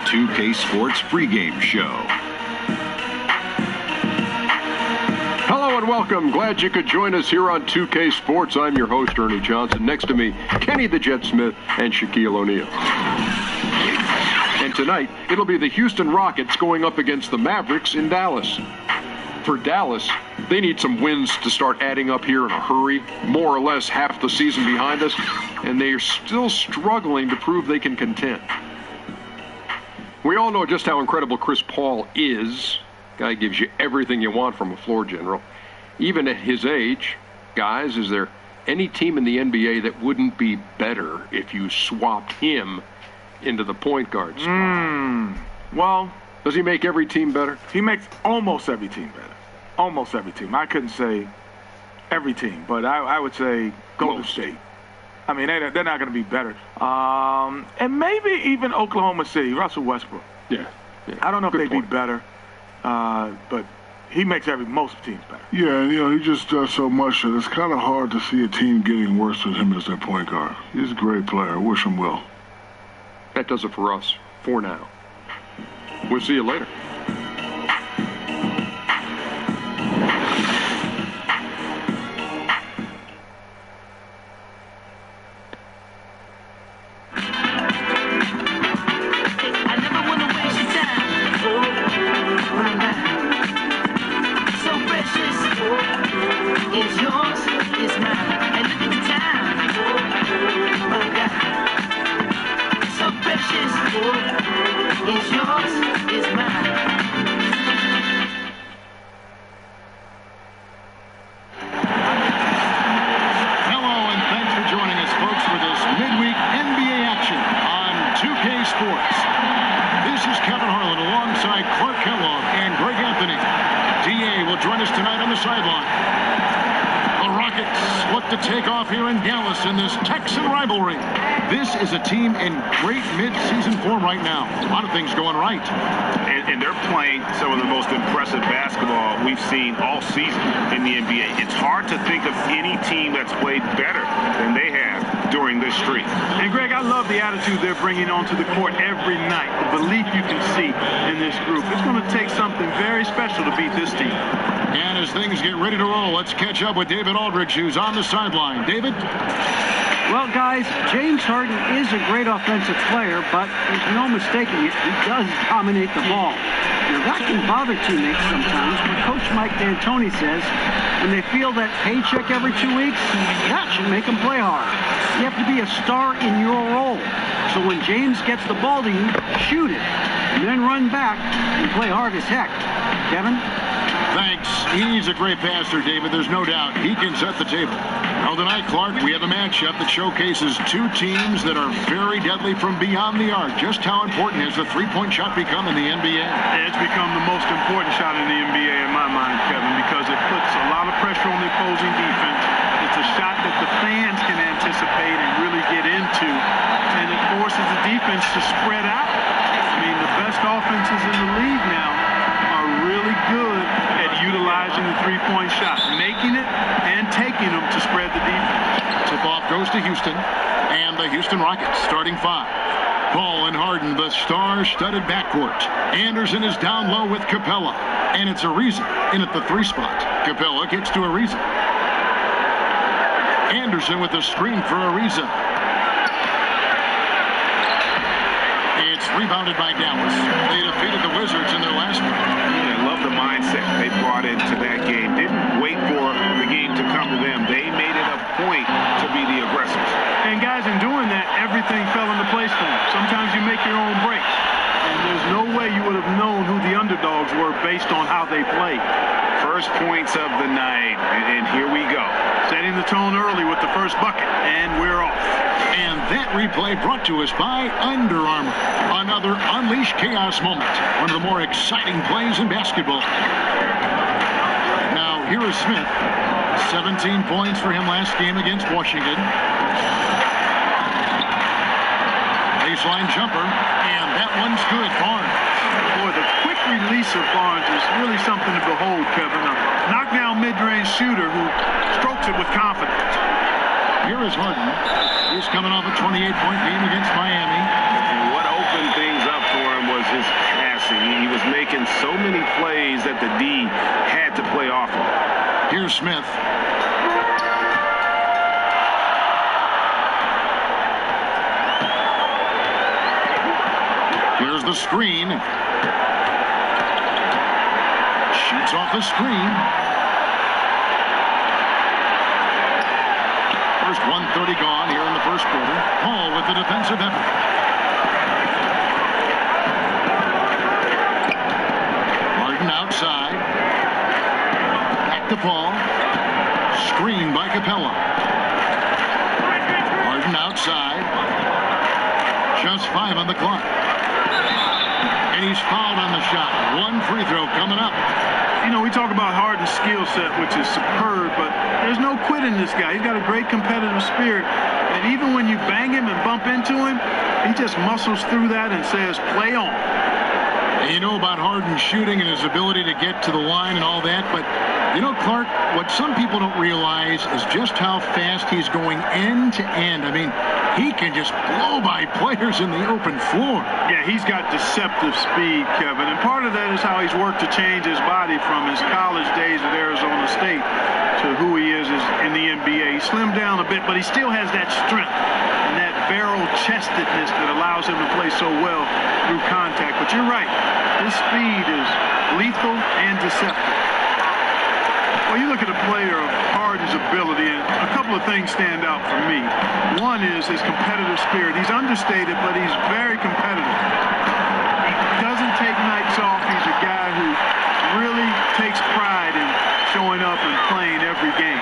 2K Sports pregame show. Hello and welcome. Glad you could join us here on 2K Sports. I'm your host, Ernie Johnson. Next to me, Kenny the Jet Smith and Shaquille O'Neal. And tonight, it'll be the Houston Rockets going up against the Mavericks in Dallas. For Dallas, they need some wins to start adding up here in a hurry. More or less half the season behind us, and they are still struggling to prove they can contend. We all know just how incredible Chris Paul is. Guy gives you everything you want from a floor general. Even at his age, guys, is there any team in the NBA that wouldn't be better if you swapped him into the point guard spot? Well, does he make every team better? He makes almost every team better. Almost every team. I couldn't say every team, but I would say Golden State. I mean, they're not going to be better. And maybe even Oklahoma City, Russell Westbrook. Yeah. I don't know if they'd be better, but he makes most teams better. Yeah, he just does so much that it's kind of hard to see a team getting worse with him as their point guard. He's a great player. Wish him well. That does it for us, for now. We'll see you later. In this Texan rivalry. This is a team in great mid-season form right now. A lot of things going right. And they're playing some of the most impressive basketball we've seen all season in the NBA. It's hard to think of any team that's played better than they have during this streak. And, Greg, I love the attitude they're bringing onto the court every night, the belief you can see in this group. It's going to take something very special to beat this team. And as things get ready to roll, let's catch up with David Aldridge, who's on the sideline. David? Well, guys, James Harden is a great offensive player, but there's no mistaking it, he does dominate the ball. Now, that can bother teammates sometimes, but Coach Mike D'Antoni says when they feel that paycheck every 2 weeks, that should make them play hard. You have to be a star in your role. So when James gets the ball to you, shoot it, and then run back and play hard as heck. Kevin? Thanks. He's a great passer, David. There's no doubt he can set the table. Well, tonight, Clark, we have a matchup that showcases two teams that are very deadly from beyond the arc. Just how important has the three-point shot become in the NBA? It's become the most important shot in the NBA in my mind, Kevin, because it puts a lot of pressure on the opposing defense. It's a shot that the fans can anticipate and really get into, and it forces the defense to spread out. I mean, the best offenses in the league now are really good at utilizing the three-point shot, making it and taking them to spread the defense. Tip-off goes to Houston, and the Houston Rockets starting five. Paul and Harden, the star-studded backcourt. Anderson is down low with Capella, and it's Ariza in at the three spot. Capella gets to Ariza. Anderson with the screen for Ariza. It's rebounded by Dallas. They defeated the Wizards in their last one. I love the mindset they brought into that game. Didn't wait for the game to come to them. They made it a point to be the aggressors. And guys, in doing that, everything fell into place for them. Sometimes you make your own breaks. And there's no way you would have known who the underdogs were based on how they played. First points of the night, and here we go. Setting the tone early with the first bucket, and we're off. And that replay brought to us by Under Armour. Another Unleash Chaos moment. One of the more exciting plays in basketball. Now, here is Smith. 17 points for him last game against Washington. Baseline jumper, and that one's good. Barnes. Boy, the quick release of Barnes is really something to behold, Kevin. A knockdown mid-range shooter who strokes it with confidence. Here is Harden. He's coming off a 28-point game against Miami. And what opened things up for him was that the D had to play off of. Here's Smith. Here's the screen. Shoots off the screen. First 1:30 gone here in the first quarter. Paul with the defensive effort. Harden outside. Back to Paul. Screen by Capella. Harden outside. Just 5 on the clock. And he's fouled on the shot. One free throw coming up. You know, we talk about Harden's skill set, which is superb, but there's no quit in this guy. He's got a great competitive spirit. And even when you bang him and bump into him, he just muscles through that and says, play on. And you know about Harden's shooting and his ability to get to the line and all that, but you know, Clark, what some people don't realize is just how fast he's going end to end. I mean, he can just blow by players in the open floor. Yeah, he's got deceptive speed, Kevin, and part of that is how he's worked to change his body from his college days at Arizona State to who he is in the NBA. He slimmed down a bit, but he still has that strength and that barrel-chestedness that allows him to play so well through contact. But you're right, his speed is lethal and deceptive. Well, you look at a player of Harden's ability, and a couple of things stand out for me. One is his competitive spirit. He's understated, but he's very competitive. He doesn't take nights off. He's a guy who really takes pride in showing up and playing every game.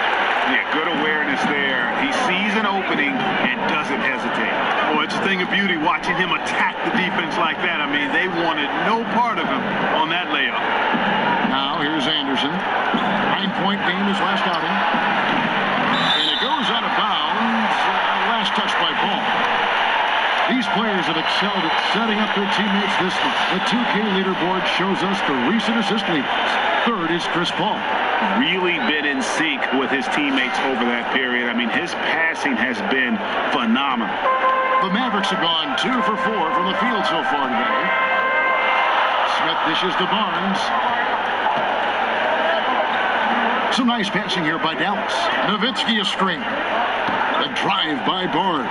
Yeah, good awareness there. He sees an opening and doesn't hesitate. Well, it's a thing of beauty watching him attack the defense like that. I mean, they wanted no part of him on that layup. Now, here's Anderson. 9-point game his last outing. And it goes out of bounds. Last touch by Paul. These players have excelled at setting up their teammates this month. The 2K leaderboard shows us the recent assist leaders. Third is Chris Paul. Really been in sync with his teammates over that period. I mean, his passing has been phenomenal. The Mavericks have gone 2 for 4 from the field so far today. Smith dishes to Barnes. Some nice passing here by Dallas. Nowitzki a screen. The drive by Barnes.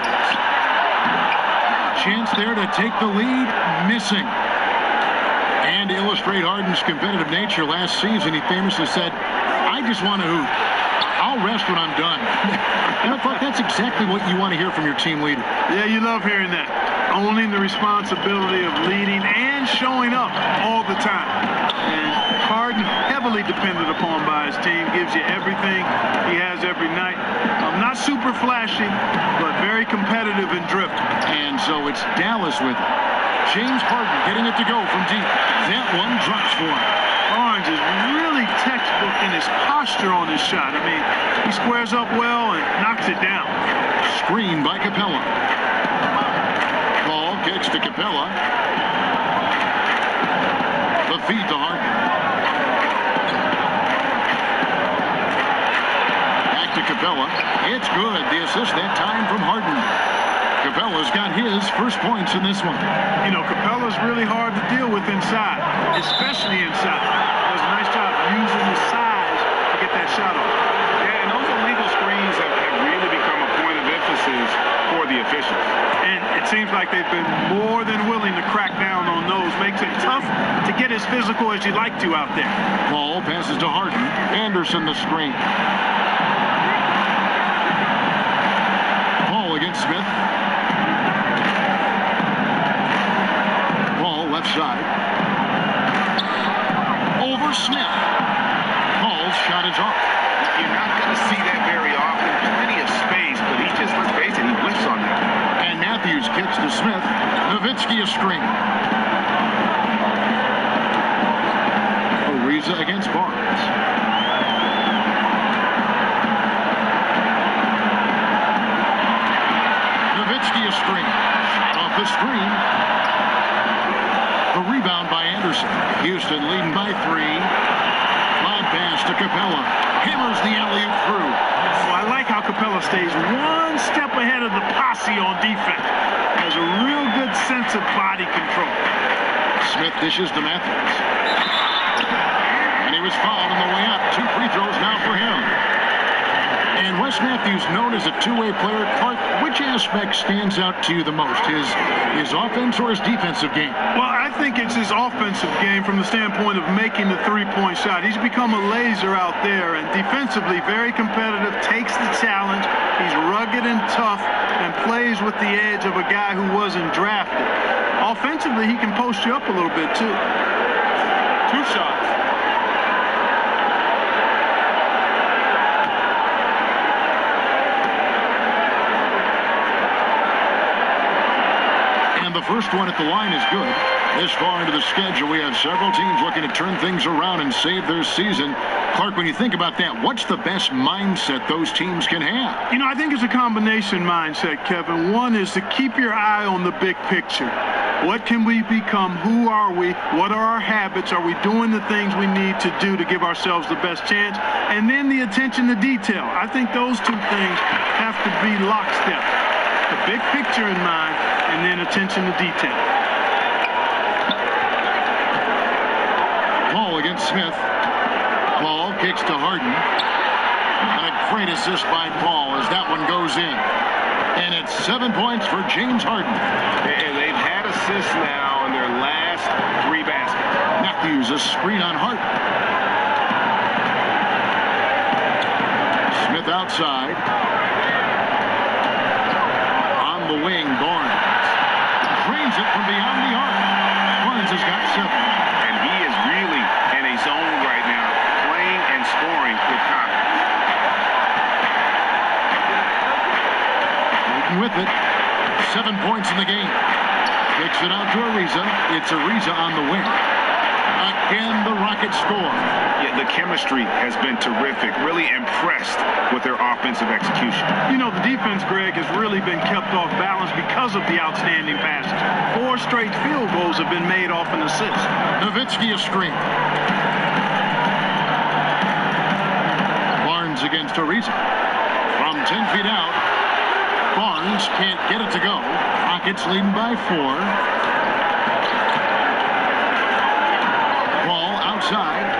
Chance there to take the lead. Missing. And to illustrate Harden's competitive nature, last season he famously said, I just want to hoop. I'll rest when I'm done. And I thought that's exactly what you want to hear from your team leader. Yeah, you love hearing that. Owning the responsibility of leading and showing up all the time. And Harden, heavily depended upon by his team, gives you everything he has every night. Not super flashy, but very competitive and driven. And so it's Dallas with it. James Harden getting it to go from deep. That one drops for him. Barnes is really textbook in his posture on his shot. I mean, he squares up well and knocks it down. Screen by Capella. Ball kicks to Capella. The feed to Harden. Back to Capella. It's good. The assist that time from Harden. Capella's got his first points in this one. You know, Capella's really hard to deal with inside, especially inside. Does a nice job using his size to get that shot off. Yeah, and those illegal screens have really become a point of emphasis for the officials. And it seems like they've been more than willing to crack down on those. Makes it tough to get as physical as you'd like to out there. Ball passes to Harden. Anderson the screen. Paul against Smith. Left side. Over Smith. Paul's shot is off. You're not going to see that very often. Plenty of space, but he just, let's face it, he whiffs on that. And Matthews kicks to Smith. Nowitzki a screen. Ariza against Barnes. Nowitzki a screen. Off the screen. The rebound by Anderson. Houston leading by 3. Lob pass to Capella. Hammers the alley-oop through. Oh, I like how Capella stays one step ahead of the posse on defense. Has a real good sense of body control. Smith dishes to Matthews. he was fouled on the way up. 2 free throws now for him. And Wes Matthews, known as a two-way player. Clark, which aspect stands out to you the most? His offense or his defensive game? Well, I think it's his offensive game from the standpoint of making the three-point shot. He's become a laser out there, and defensively very competitive, takes the challenge. He's rugged and tough and plays with the edge of a guy who wasn't drafted. Offensively, he can post you up a little bit, too. 2 shots. The first one at the line is good. This far into the schedule, we have several teams looking to turn things around and save their season. Clark, when you think about that, what's the best mindset those teams can have? You know, I think it's a combination mindset, Kevin. One is to keep your eye on the big picture. What can we become? Who are we? What are our habits? Are we doing the things we need to do to give ourselves the best chance? And then the attention to detail. I think those 2 things have to be lockstep. The big picture in mind, and then attention to detail. Paul against Smith. Paul kicks to Harden. And a great assist by Paul as that one goes in. And it's 7 points for James Harden. And they've had assists now in their last 3 baskets. Matthews, a screen on Harden. Smith outside. The wing, Barnes. Drains it from beyond the arc. Barnes has got 7. And he is really in a zone right now, playing and scoring with confidence. Moving with it. 7 points in the game. Kicks it out to Ariza. It's Ariza on the wing. Again, the Rockets score. Yeah, the chemistry has been terrific. Really impressed with their offensive execution. You know, the defense, Greg, has really been kept off balance because of the outstanding passes. 4 straight field goals have been made off an assist. Nowitzki a screen. Barnes against Ariza. From 10 feet out. Barnes can't get it to go. Rockets leading by 4. Outside.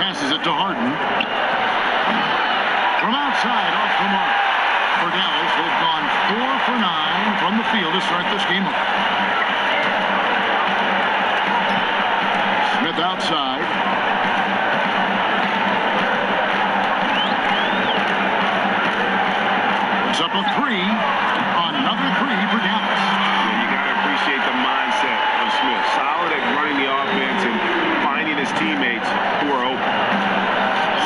Passes it to Harden. From outside, off the mark. For Dallas, they've gone 4 for 9 from the field to start this game off. Smith outside. It's up a 3. Another 3 for Dallas. Yeah, you got to appreciate the mindset of Smith. Solid at running the offense and finding his teammates who are open.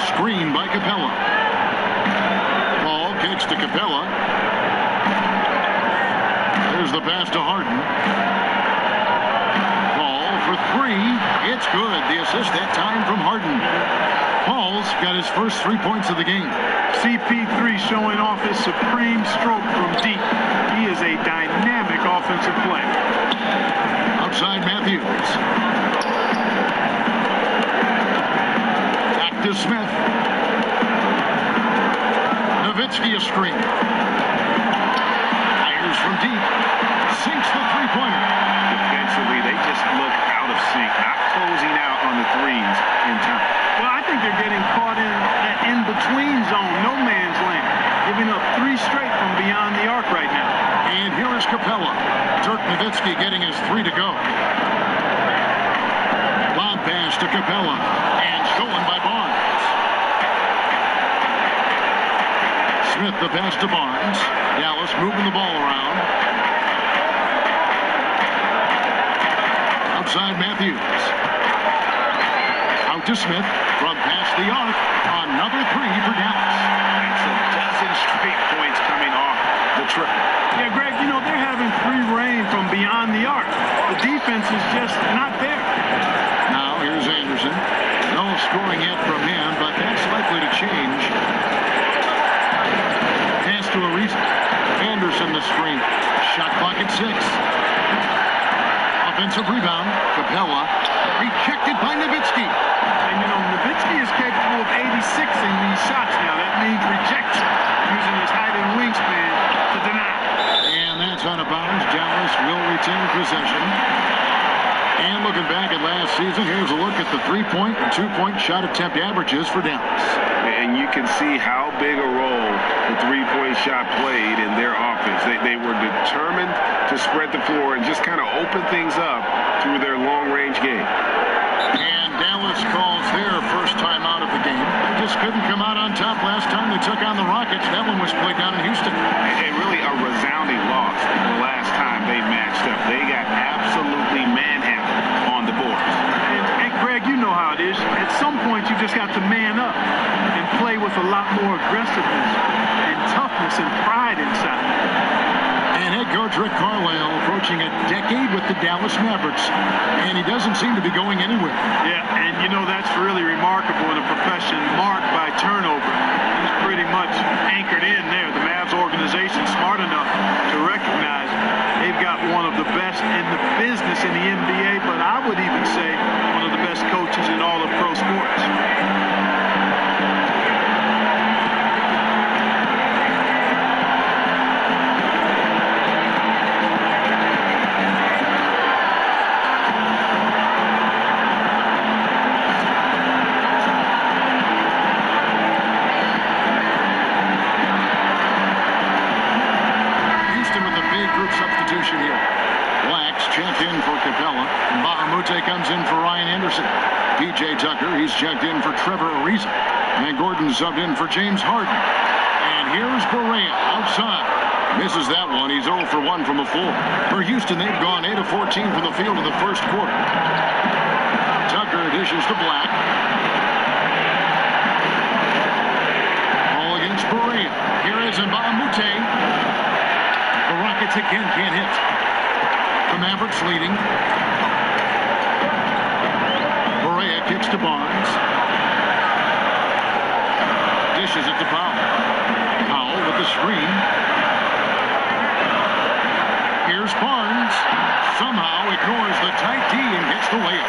Screen by Capella. Paul kicks to Capella. There's the pass to Harden. Paul for 3. It's good. The assist that time from Harden. Paul's got his first 3 points of the game. CP3 showing off his supreme stroke from deep. He is a dynamic offensive player. Outside Matthews. Back to Smith. Nowitzki a screen. Fires from deep. Sinks the 3-pointer. Defensively, they just look out of sync, not closing out on the threes in time. Well, I think they're getting caught in that in-between zone, no man's land, giving up 3 straight from beyond the arc right now. And here is Capella. Dirk Nowitzki getting his 3 to go. Lob pass to Capella. And stolen by Barnes. Smith the pass to Barnes. Dallas moving the ball around. Outside Matthews. Out to Smith. From past the arc. Another 3 for Dallas. That's a dozen straight points coming off the triple. Yeah, Greg, you know, they're having free reign from beyond the arc. The defense is just not there. Now, here's Anderson. No scoring yet from him, but that's likely to change. Pass to Ariza. Anderson the screen. Shot clock at 6. Offensive rebound. Capella. Rejected by Nowitzki. And, you know, Nowitzki is capable of 86ing these shots now. That means rejection, using his height and wingspan to deny. And that's out of bounds. Dallas will retain possession. And looking back at last season, here's a look at the 3-point and 2-point shot attempt averages for Dallas. And you can see how big a role the 3-point shot played in their offense. They were determined to spread the floor and just kind of open things up through their long-range game. And Dallas calls their first time out of the game. They just couldn't come out on top last time they took on the Rockets. That one was played down in Houston. And really a resounding loss the last time they matched up. They got absolutely manhandled on the boards. And Greg, you know how it is. At some point, you just got to man up and play with a lot more aggressiveness and toughness and pride inside. And head coach Rick Carlisle approaching a decade with the Dallas Mavericks, and he doesn't seem to be going anywhere. Yeah, and you know that's really remarkable in a profession marked by turnover. He's pretty much anchored in there. The Mavs organization smart enough to recognize they've got one of the best in the business in the NBA, but I would even say one of the best coaches in all of pro sports. Substitution here. Blacks checked in for Capella. Bahamute comes in for Ryan Anderson. P.J. Tucker, he's checked in for Trevor Ariza. And Gordon subbed in for James Harden. And here's Barea outside. Misses that one. He's 0 for 1 from the floor. For Houston, they've gone 8 of 14 from the field in the first quarter. Tucker dishes to Black. Ball against Barea. Here is Bahamute. The Rockets again can't hit. The Mavericks leading. Barea kicks to Barnes. Dishes it to Powell. Powell with the screen. Here's Barnes. Somehow ignores the tight D and gets the layup.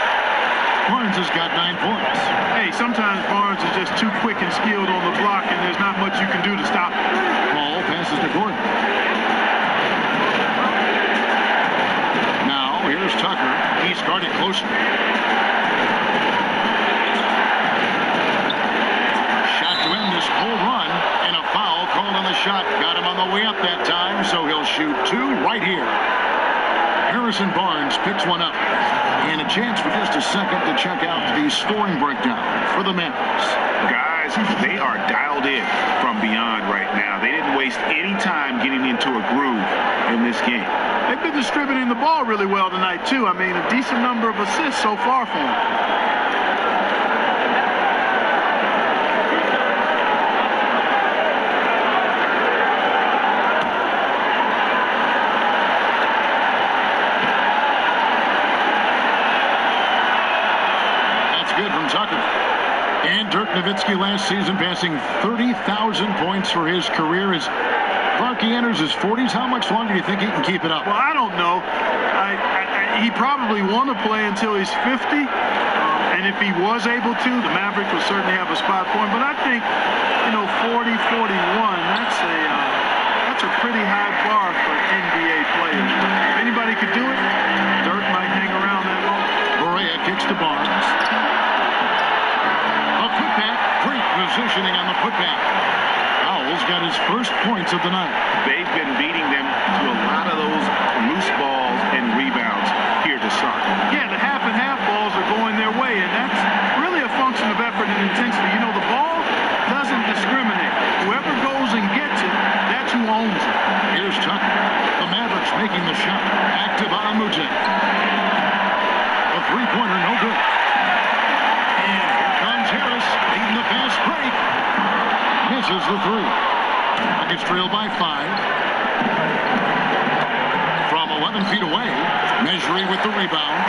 Barnes has got 9 points. Hey, sometimes Barnes is just too quick and skilled on the block, and there's not much you can do to stop him. Ball passes to Gordon. Here's Tucker. He's guarded closely. Shot to end this whole run, and a foul called on the shot. Got him on the way up that time, so he'll shoot 2 right here. Harrison Barnes picks one up. And a chance for just a second to check out the scoring breakdown for the Mavericks. Guys, they are dialed in from beyond right now. They didn't waste any time getting into a groove in this game. They've been distributing the ball really well tonight, too. I mean, a decent number of assists so far for them. That's good from Tucker. And Dirk Nowitzki last season passing 30,000 points for his career. As Clarkie enters his 40s, how much longer do you think he can keep it up? Well, I don't know. He probably want to play until he's 50. And if he was able to, the Mavericks would certainly have a spot for him. But I think, 40, 41, that's a pretty high bar for NBA players. If anybody could do it, Dirk might hang around that long. Barea kicks to Barnes. A putback. Great positioning on the putback. Powell's got his first points of the night. They've been beating them to a lot of those loose balls and rebounds here to start. Yeah, the half and half balls are going their way, and that's really a function of effort and intensity. The ball doesn't discriminate. Whoever goes and gets it, that's who owns it. Here's Tucker. The Mavericks making the shot. Back to Bahamute. A three-pointer, no good. And here comes Harris, leading the fast break. Misses the 3. Rockets trail by 5. From 11 feet away, measuring with the rebound.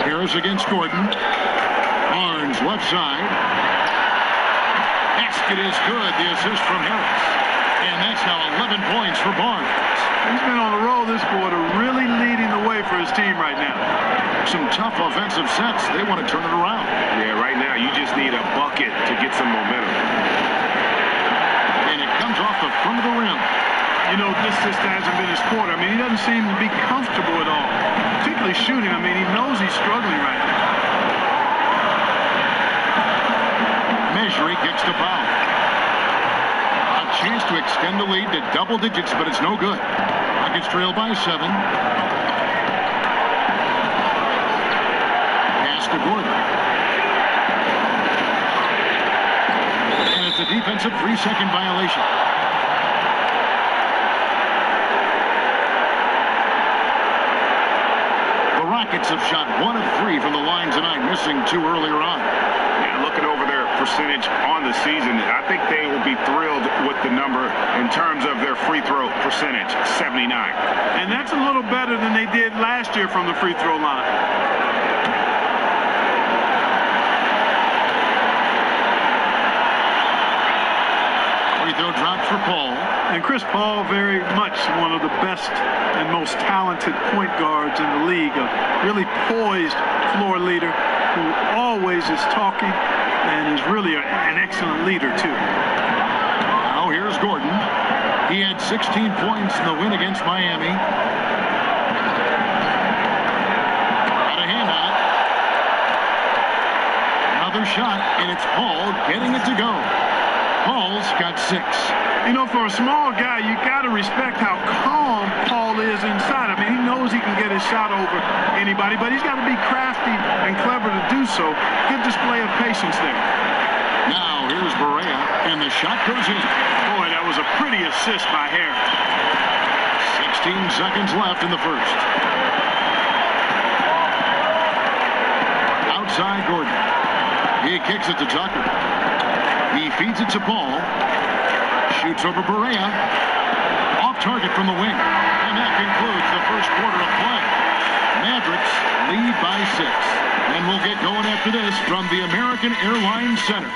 Harris against Gordon. Barnes left side. Basket is good. The assist from Harris. And that's now 11 points for Barnes. He's been on a roll this quarter, really leading the way for his team right now. Some tough offensive sets. They want to turn it around. Yeah, right now you just need a bucket to get some momentum. And it comes off the front of the rim. this just hasn't been his quarter. I mean, he doesn't seem to be comfortable at all, particularly shooting. I mean, he knows he's struggling right now. Measury kicks the foul. A chance to extend the lead to double digits, but it's no good. Rockets trail by 7. Pass to Gordon. And it's a defensive 3-second violation. The Rockets have shot 1 of 3 from the line tonight, missing 2 earlier on. Yeah, looking over their percentage on the season, I think they will be thrilled with the number in terms of their free throw percentage, 79. And that's a little better than they did last year from the free throw line. Free throw drops for Paul. And Chris Paul, very much one of the best and most talented point guards in the league. A really poised floor leader who always is talking and is really an excellent leader, too. Now here's Gordon. He had 16 points in the win against Miami. Got a hand on it. Another shot, and it's Paul getting it to go. Paul's got 6. For a small guy, you got to respect how calm Paul is inside. I mean, he knows he can get his shot over anybody, but he's got to be crafty and clever to do so. Good display of patience there. Now here's Berea, and the shot goes in. Boy, that was a pretty assist by Harris. 16 seconds left in the first. Outside Gordon. He kicks it to Tucker. He feeds it to Paul. Shoots over Berea. Off target from the wing. And that concludes the first quarter of play. Mavericks lead by 6. And we'll get going after this from the American Airlines Center.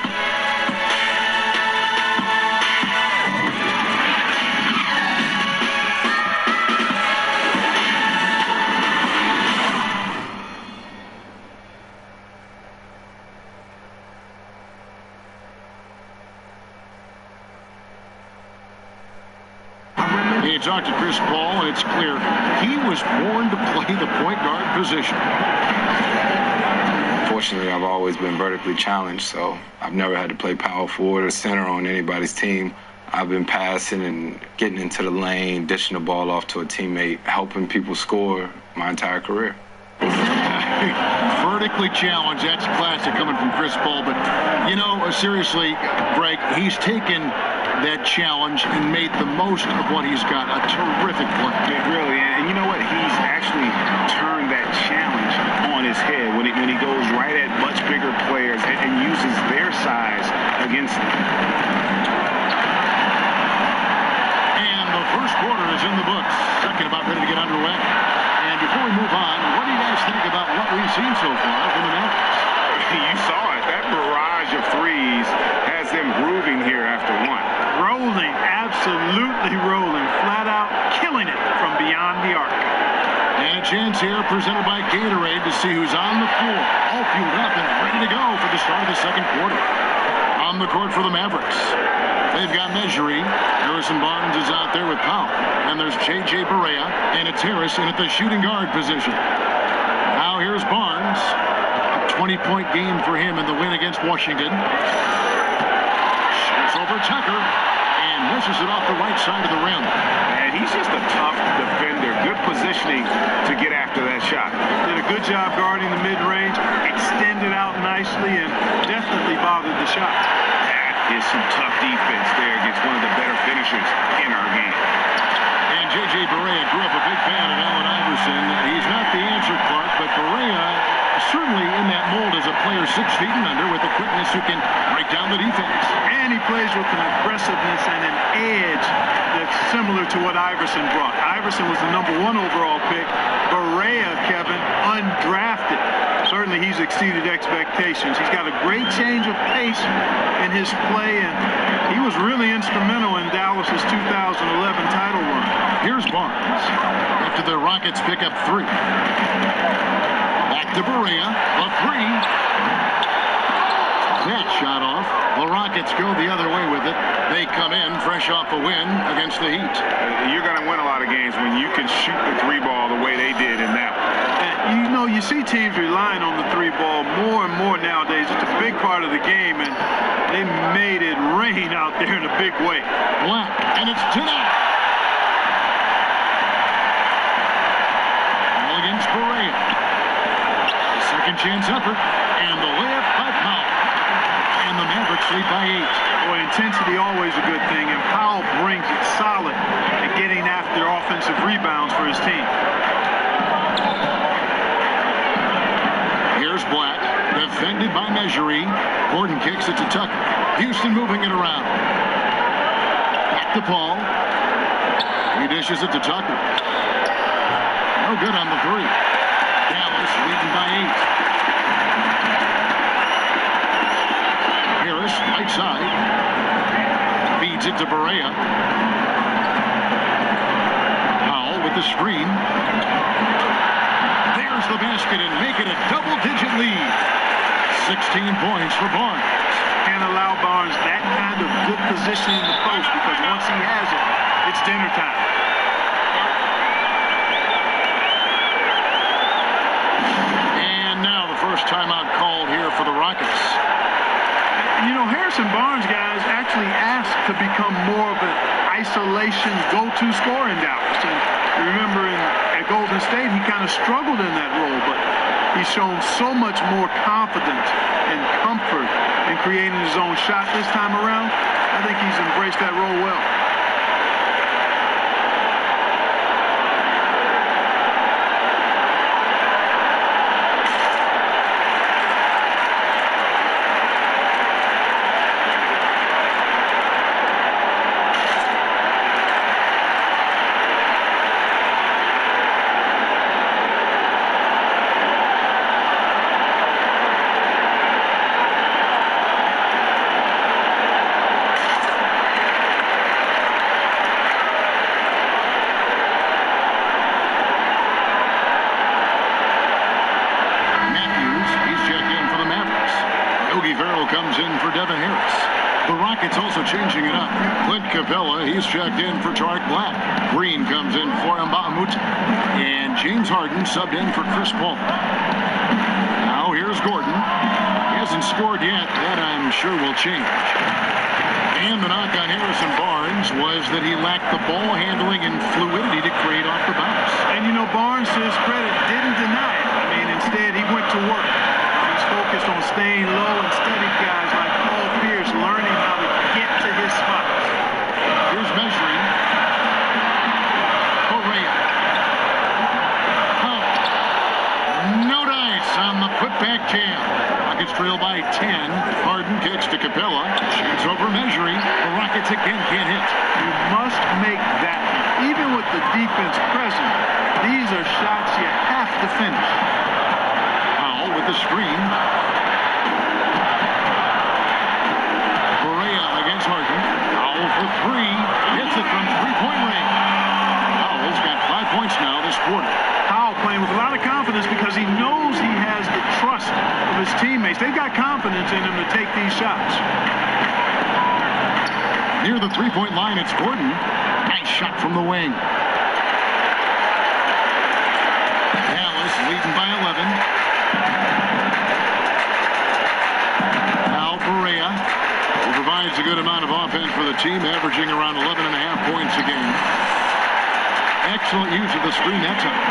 You talk to Chris Paul, and it's clear he was born to play the point guard position. Fortunately, I've always been vertically challenged, so I've never had to play power forward or center on anybody's team. I've been passing and getting into the lane, dishing the ball off to a teammate, helping people score my entire career. Vertically challenged, that's classic coming from Chris Paul. But, seriously, Greg, he's taken that challenge and made the most of what he's got. A terrific play. Really, and you know what? He's actually turned that challenge on his head when he goes right at much bigger players and uses their size against them. And the first quarter is in the books. Second about ready to get underway. And before we move on, what do you guys think about what we've seen so far from the Mavericks? You saw it. That barrage of threes has them grooving here after one. Rolling, absolutely rolling, flat out killing it from beyond the arc. And a chance here presented by Gatorade to see who's on the floor. All fueled up and ready to go for the start of the second quarter. On the court for the Mavericks. They've got Measury. Harrison Barnes is out there with Powell. And there's J.J. Berea. And it's Harrison at the shooting guard position. Now here's Barnes. A 20-point game for him in the win against Washington. Shoots over Tucker. And misses it off the right side of the rim. And he's just a tough defender. Good positioning to get after that shot. Did a good job guarding the mid-range. Extended out nicely and definitely bothered the shot. That is some tough defense there against one of the better finishers in our game. And J.J. Berea grew up a big fan of Allen Iverson. He's not the answer, Clark, but Berea certainly in that mold as a player 6 feet and under with the quickness who can break down the defense. And he plays with an aggressiveness and an edge that's similar to what Iverson brought. Iverson was the #1 overall pick. Berea, Kevin, undrafted. Certainly he's exceeded expectations. He's got a great change of pace in his play, and he was really instrumental in Dallas's 2011 title run. Here's Barnes after the Rockets pick up 3. Back to Berea, a 3. that shot off. The Rockets go the other way with it. They come in fresh off a win against the Heat. You're going to win a lot of games when you can shoot the three ball the way they did in that one. You know, you see teams relying on the three ball more and more nowadays. It's a big part of the game, and they made it rain out there in a big way. Black, and it's tonight. All against Berea. Second chance effort, and the layup by Powell. And the Mavericks lead by 8. Boy, intensity always a good thing, and Powell brings it solid at getting after offensive rebounds for his team. Here's Black, defended by Measurie. Gordon kicks it to Tucker. Houston moving it around. Back to Paul. He dishes it to Tucker. No good on the three. Dallas leading by 8. Harris, right side. Feeds it to Berea. Powell with the screen. There's the basket and make it a double-digit lead. 16 points for Barnes. Can't allow Barnes that kind of good position in the post, because once he has it, it's dinner time. And now the first timeout called here for the Rockets. You know, Harrison Barnes, guys, actually asked to become more of an isolation go-to scorer in Dallas. And you remember at Golden State, he kind of struggled in that role, but he's shown so much more confidence and comfort in creating his own shot this time around. I think he's embraced that role well. Changing it up. Clint Capella, he's checked in for Tarek Black. Green comes in for Mbamute. And James Harden subbed in for Chris Paul. Now here's Gordon. He hasn't scored yet. That I'm sure will change. And the knock on Harrison Barnes was that he lacked the ball handling and fluidity to create off the bounce. And you know, Barnes, to his credit, didn't deny it. I mean, instead he went to work. He's focused on staying low and steady, guys like Paul Pierce, learning how to get to his spots. Here's Measurie. Berea. Oh. No dice on the putback jam. Rockets trail by 10. Harden kicks to Capella. Shoots over Measurie. The Rockets again can't hit. You must make that. Even with the defense present, these are shots you have to finish. Powell with the screen. Harden. Powell for three. Hits it from three-point range. Powell's got 5 points now this quarter. Powell playing with a lot of confidence because he knows he has the trust of his teammates. They've got confidence in him to take these shots. Near the three-point line, it's Gordon. Nice shot from the wing. Dallas leading by 11. Now Berea. Provides a good amount of offense for the team, averaging around 11.5 points a game. Excellent use of the screen that time.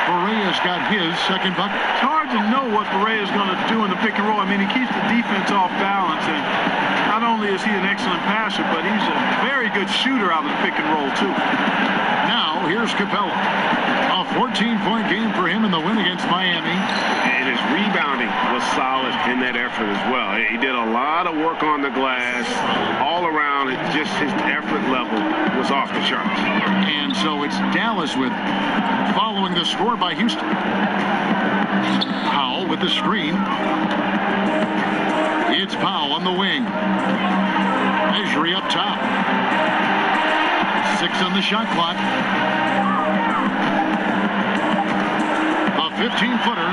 Berea's got his second bucket. It's hard to know what Berea's going to do in the pick and roll. I mean, he keeps the defense off balance, and not only is he an excellent passer, but he's a very good shooter out of the pick and roll, too. Now, here's Capella. A 14-point game for him in the win against Miami. And his rebounding was solid in that effort as well. He did a lot of work on the glass. All around, just his effort level was off the charts. And so it's Dallas with following the score by Houston. Powell with the screen. It's Powell on the wing. Measurie up top. 6 on the shot clock. A 15-footer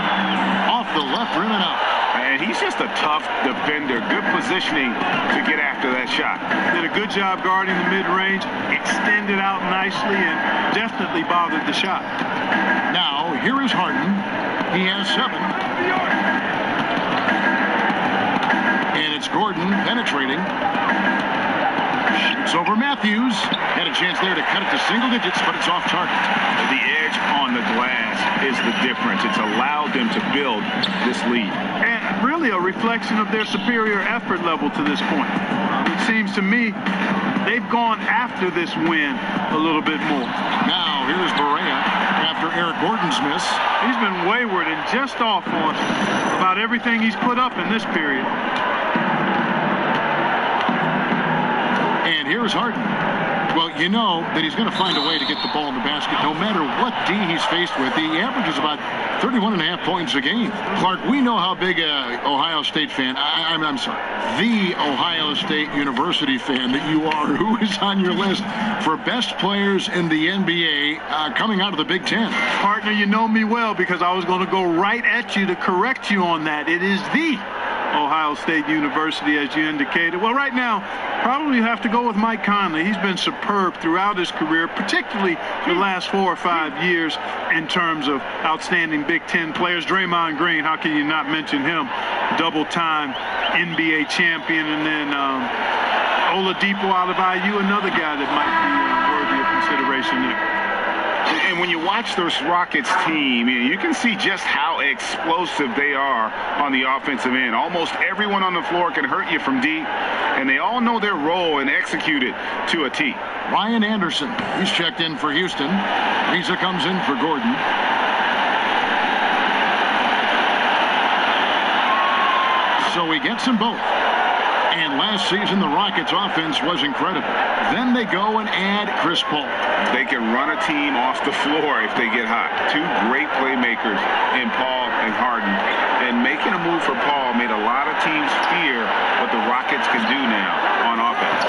off the left rim and out. And and he's just a tough defender. Good positioning to get after that shot. Did a good job guarding the mid-range, extended out nicely, and definitely bothered the shot. Now, here is Harden. He has 7. And it's Gordon penetrating. Shoots over Matthews. Had a chance there to cut it to single digits, but it's off target. The edge on the glass is the difference. It's allowed them to build this lead. And really a reflection of their superior effort level to this point. It seems to me they've gone after this win a little bit more. Now, here's Berea after Eric Gordon's miss. He's been wayward and just off on about everything he's put up in this period. And here's Harden. Well, you know that he's going to find a way to get the ball in the basket no matter what D he's faced with. He averages about 31.5 points a game. Clark, we know how big a Ohio State fan, I'm sorry, the Ohio State University fan that you are. Who is on your list for best players in the NBA coming out of the Big Ten? Partner, you know me well because I was going to go right at you to correct you on that. It is the Ohio State University, as you indicated. Well, right now, probably you have to go with Mike Conley. He's been superb throughout his career, particularly the last 4 or 5 years in terms of outstanding Big Ten players. Draymond Green, how can you not mention him? Double-time NBA champion. And then Oladipo out of IU, another guy that might be worthy of consideration there. And when you watch this Rockets team, you can see just how explosive they are on the offensive end. Almost everyone on the floor can hurt you from deep, and they all know their role and execute it to a T. Ryan Anderson, he's checked in for Houston. Riza comes in for Gordon. So he gets them both. And last season, the Rockets' offense was incredible. Then they go and add Chris Paul. They can run a team off the floor if they get hot. 2 great playmakers in Paul and Harden. And making a move for Paul made a lot of teams fear what the Rockets can do now on offense.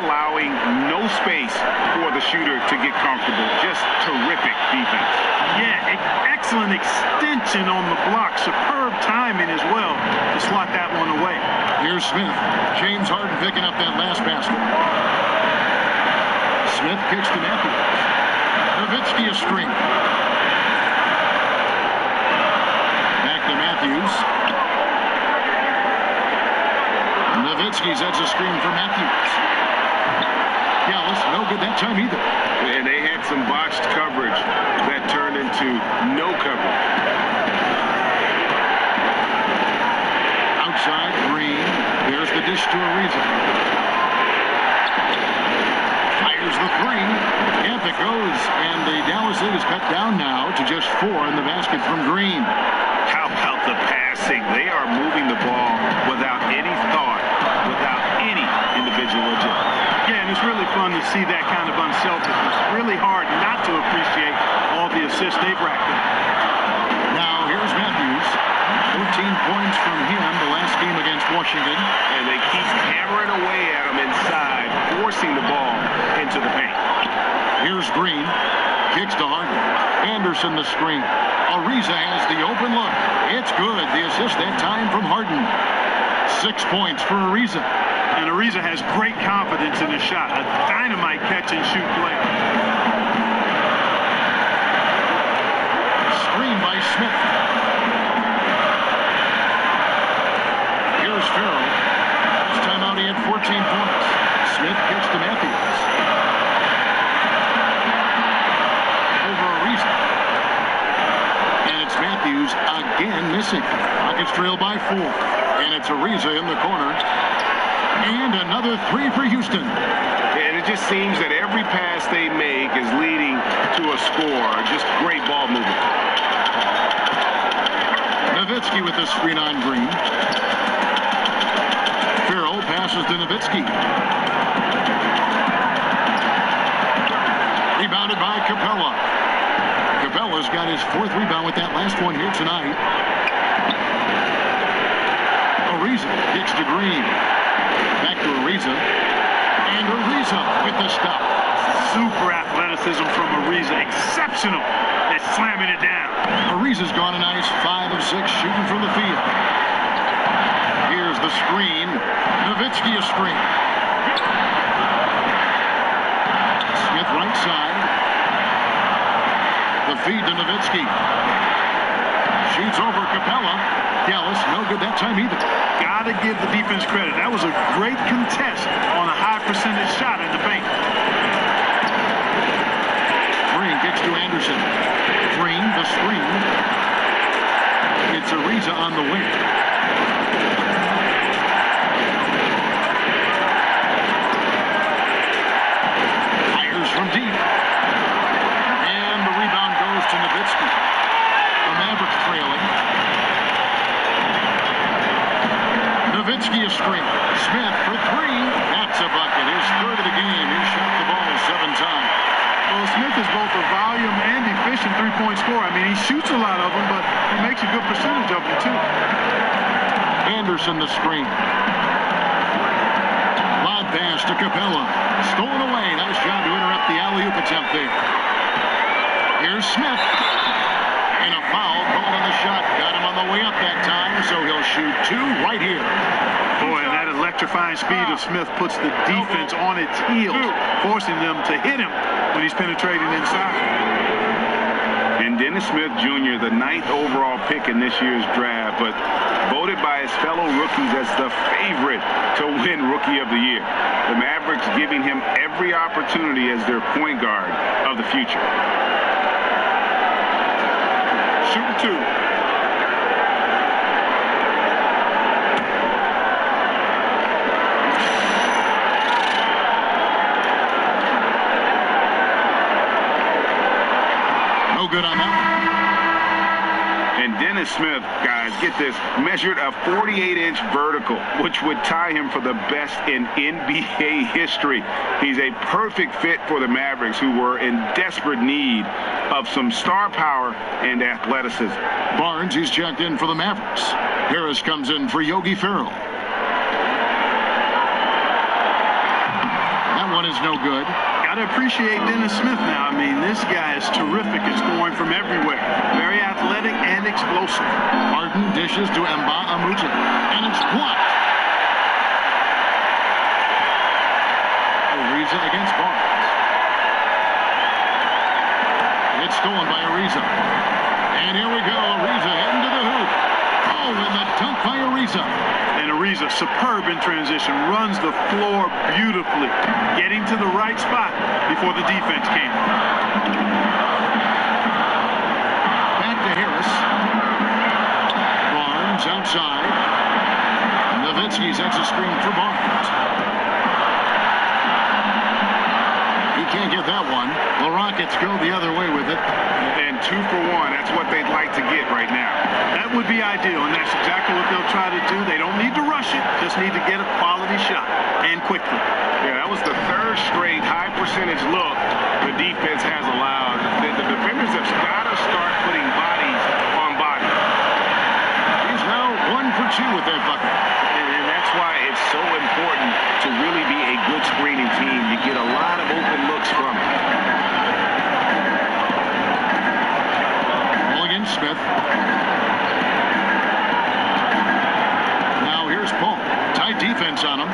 Allowing no space for the shooter to get comfortable. Just terrific defense. Yeah, excellent extension on the block. Superb timing as well to slot that one away. Here's Smith. James Harden picking up that last basket. Smith kicks to Matthews. Nowitzki a screen. Back to Matthews. Nowitzki sets a screen for Matthews. Gallus, no good that time either. And they had some botched coverage that turned into no coverage. Outside, Green. There's the dish to Ariza. Fires the 3. Camp it goes. And the Dallas lead is cut down now to just 4 in the basket from Green. How about the passing? They are moving the ball without any thought, without any individual agenda. Yeah, and it's really fun to see that kind of unselfishness. Really hard not to appreciate all the assists they've racked up. Now, here's Matthews. 14 points from him the last game against Washington. And they keep hammering away at him inside, forcing the ball into the paint. Here's Green. Kicks to Harden. Anderson the screen. Ariza has the open look. It's good. The assist that time from Harden. 6 points for Ariza. And Ariza has great confidence in his shot. A dynamite catch and shoot play. Screen by Smith. Here's Farrell. Last time out he had 14 points. Smith kicks to Matthews. Over Ariza. And it's Matthews again missing. Rockets trail by 4. And it's Ariza in the corner. And another 3 for Houston. And it just seems that every pass they make is leading to a score. Just great ball movement. Nowitzki with the screen on Green. Farrell passes to Nowitzki. Rebounded by Capella. Capella's got his 4th rebound with that last one here tonight. Ariza kicks to Green. Back to Ariza. And Ariza with the stop. Super athleticism from Ariza. Exceptional at slamming it down. Ariza's gone a nice 5 of 6 shooting from the field. the screen. Nowitzki a screen. Smith right side. The feed to Nowitzki. Shoots over Capella. Dallas, no good that time either. Got to give the defense credit. That was a great contest on a high percentage shot in the paint. Green kicks to Anderson. Green, the screen. It's Ariza on the wing. Fires from deep. And the rebound goes to Nowitzki. The Mavericks trailing. Nowitzki a screen. Smith for three. That's a bucket. His third of the game. He shot the ball 7 times. Well, Smith is both a volume and efficient three-point scorer. I mean, he shoots a lot of them, but he makes a good percentage of them, too. Anderson the screen. Lob pass to Capella. Stolen away. Nice job to interrupt the alley-oop attempt there. Here's Smith. And a foul called on the shot. Got him on the way up that time, so he'll shoot 2 right here. Boy, and that electrifying speed of Smith puts the defense on its heels, forcing them to hit him when he's penetrating inside. And Dennis Smith Jr., the 9th overall pick in this year's draft, but voted by his fellow rookies as the favorite to win Rookie of the Year. The Mavericks giving him every opportunity as their point guard of the future. Shooting 2. Good on that one. And Dennis Smith, guys, get this, measured a 48-inch vertical, which would tie him for the best in NBA history. He's a perfect fit for the Mavericks, who were in desperate need of some star power and athleticism. Barnes, he's checked in for the Mavericks. Harris comes in for Yogi Ferrell. That one is no good. Got to appreciate Dennis Smith now. I mean, this guy is terrific at scoring from everywhere. Very athletic and explosive. Harden dishes to Mba Amuta, and it's blocked. Ariza against Barnes. It's stolen by Ariza. And here we go. Ariza heading to the hoop. Oh, and the dunk by Ariza. And Ariza, superb in transition, runs the floor beautifully, getting to the right spot before the defense came. Back to Harris. Barnes outside. Nowitzki sets a screen for Barnes. He can't get that one. The Rockets go the other way with it. And 2 for 1. That's what they'd like to get right now. That would be ideal, and that's exactly what they'll try to do. They don't need to rush it, just need to get a quality shot, and quickly. Yeah, that was the 3rd straight high percentage look the defense has allowed. The defenders have got to start putting bodies on bodies. He's now 1 for 2 with that bucket. And that's why it's so important to really be a good screening team. You get a lot of open looks from it. Mulligan, Smith. Now here's Paul. Tight defense on him.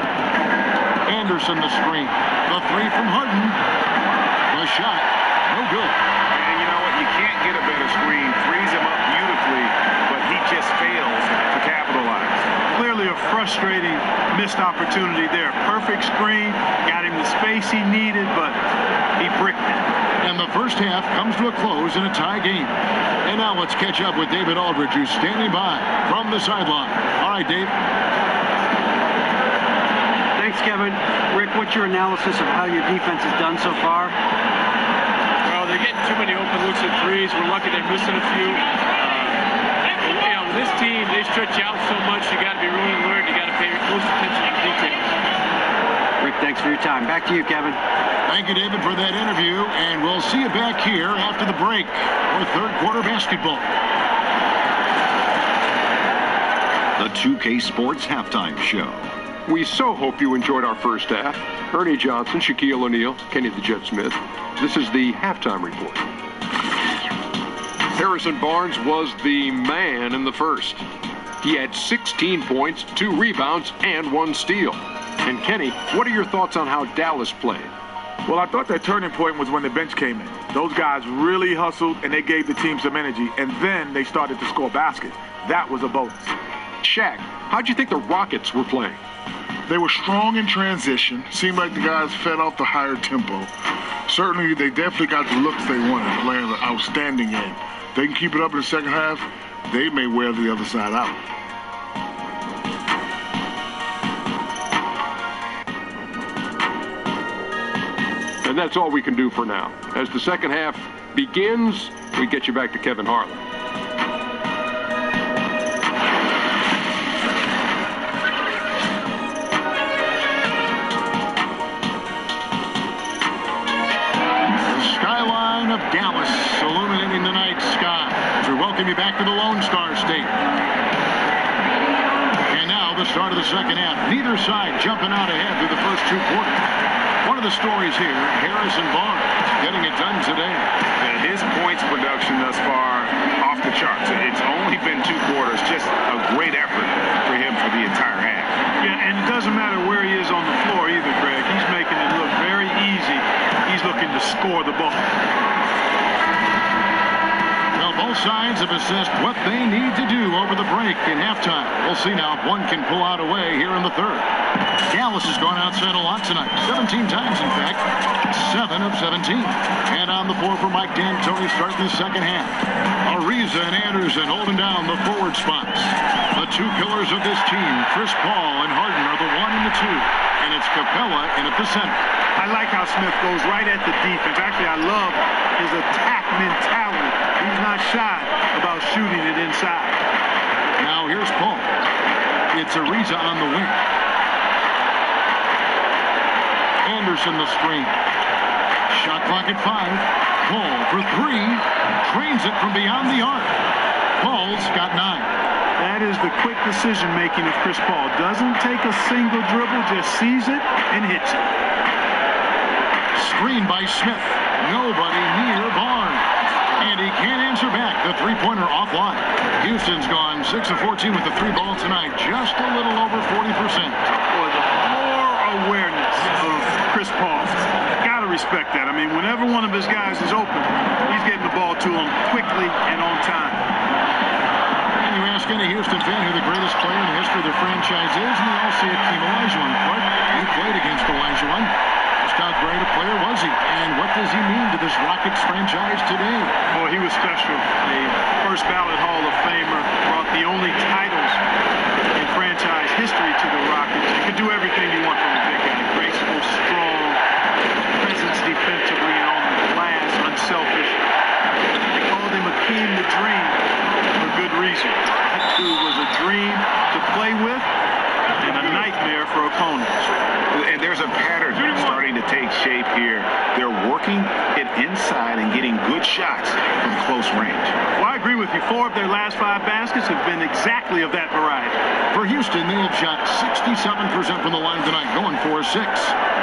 Anderson the screen. The 3 from Harden. The shot. No good. And you know what? You can't get a better screen. Frees him up beautifully, but he just fails to capitalize. Clearly a frustrating missed opportunity there. Perfect screen, got him the space he needed, but he bricked it. And the first half comes to a close in a tie game. And now let's catch up with David Aldridge, who's standing by from the sideline. All right, Dave. Thanks, Kevin. Rick, what's your analysis of how your defense has done so far? Well, they're getting too many open looks at threes. We're lucky they're missing a few. This team, they stretch out so much, you got to be really alert. You got to pay close attention to details. Rick, thanks for your time. Back to you, Kevin. Thank you, David, for that interview, and we'll see you back here after the break for 3rd quarter basketball. The 2K Sports Halftime Show. We so hope you enjoyed our first half. Ernie Johnson, Shaquille O'Neal, Kenny the Jet Smith. This is the halftime report. Harrison Barnes was the man in the first. He had 16 points, 2 rebounds, and 1 steal. And Kenny, what are your thoughts on how Dallas played? Well, I thought that turning point was when the bench came in. Those guys really hustled, and they gave the team some energy, and then they started to score baskets. That was a bonus. Shaq, how'd you think the Rockets were playing? They were strong in transition. Seemed like the guys fed off the higher tempo. Certainly, they definitely got the looks they wanted, playing an outstanding game. They can keep it up in the second half, they may wear the other side out. And that's all we can do for now. As the second half begins, we get you back to Kevin Harlan. Skyline of Dallas illuminating the night sky as we welcome you back to the Lone Star State. And now the start of the second half. Neither side jumping out ahead through the first 2 quarters. One of the stories here, Harrison Barnes getting it done today. And his points production thus far off the charts. It's only been 2 quarters, just a great effort for him for the entire half. Yeah, and it doesn't matter where he is on the floor either, Greg. He's making it look very easy. He's looking to score the ball. Well, both sides have assessed what they need to do over the break in halftime. We'll see now if one can pull out away here in the third. Dallas has gone outside a lot tonight. 17 times, in fact. 7 of 17. And on the floor for Mike D'Antoni starting the second half. Ariza and Anderson holding down the forward spots. The 2 pillars of this team, Chris Paul and Harden, are the 1 and the 2. And it's Capella in at the center. I like how Smith goes right at the defense. Actually, I love his attack mentality. He's not shy about shooting it inside. Now here's Paul. It's Ariza on the wing. Anderson the screen. Shot clock at 5. Paul for 3. Trains it from beyond the arc. Paul's got 9. That is the quick decision making of Chris Paul. Doesn't take a single dribble, just sees it and hits it. Screen by Smith. Nobody near Barnes. And he can't answer back. The three-pointer offline. Houston's gone 6 of 14 with the 3 ball tonight. Just a little over 40%. Boy, the more awareness of Chris Paul. Got to respect that. I mean, whenever one of his guys is open, he's getting the ball to him quickly and on time. And you ask any Houston fan who the greatest player in the history of the franchise is, and they all say Akeem Olajuwon. But he played against Olajuwon. Just how great a player was he? And what does he mean to this Rockets franchise today? Boy, he was special. A first ballot Hall of Famer. Brought the only titles in franchise history to the Rockets. He could do everything you want from a big guy. Graceful, strong, presence defensively and on the glass, unselfish. They called him Akeem the Dream for good reason. That dude was a dream to play with and a nightmare for opponents. And there's a pattern starting to take shape here. They're working it inside and getting good shots from close range. Well, I agree with you. 4 of their last 5 baskets have been exactly of that variety. For Houston, they have shot 67% from the line tonight, going 4-6.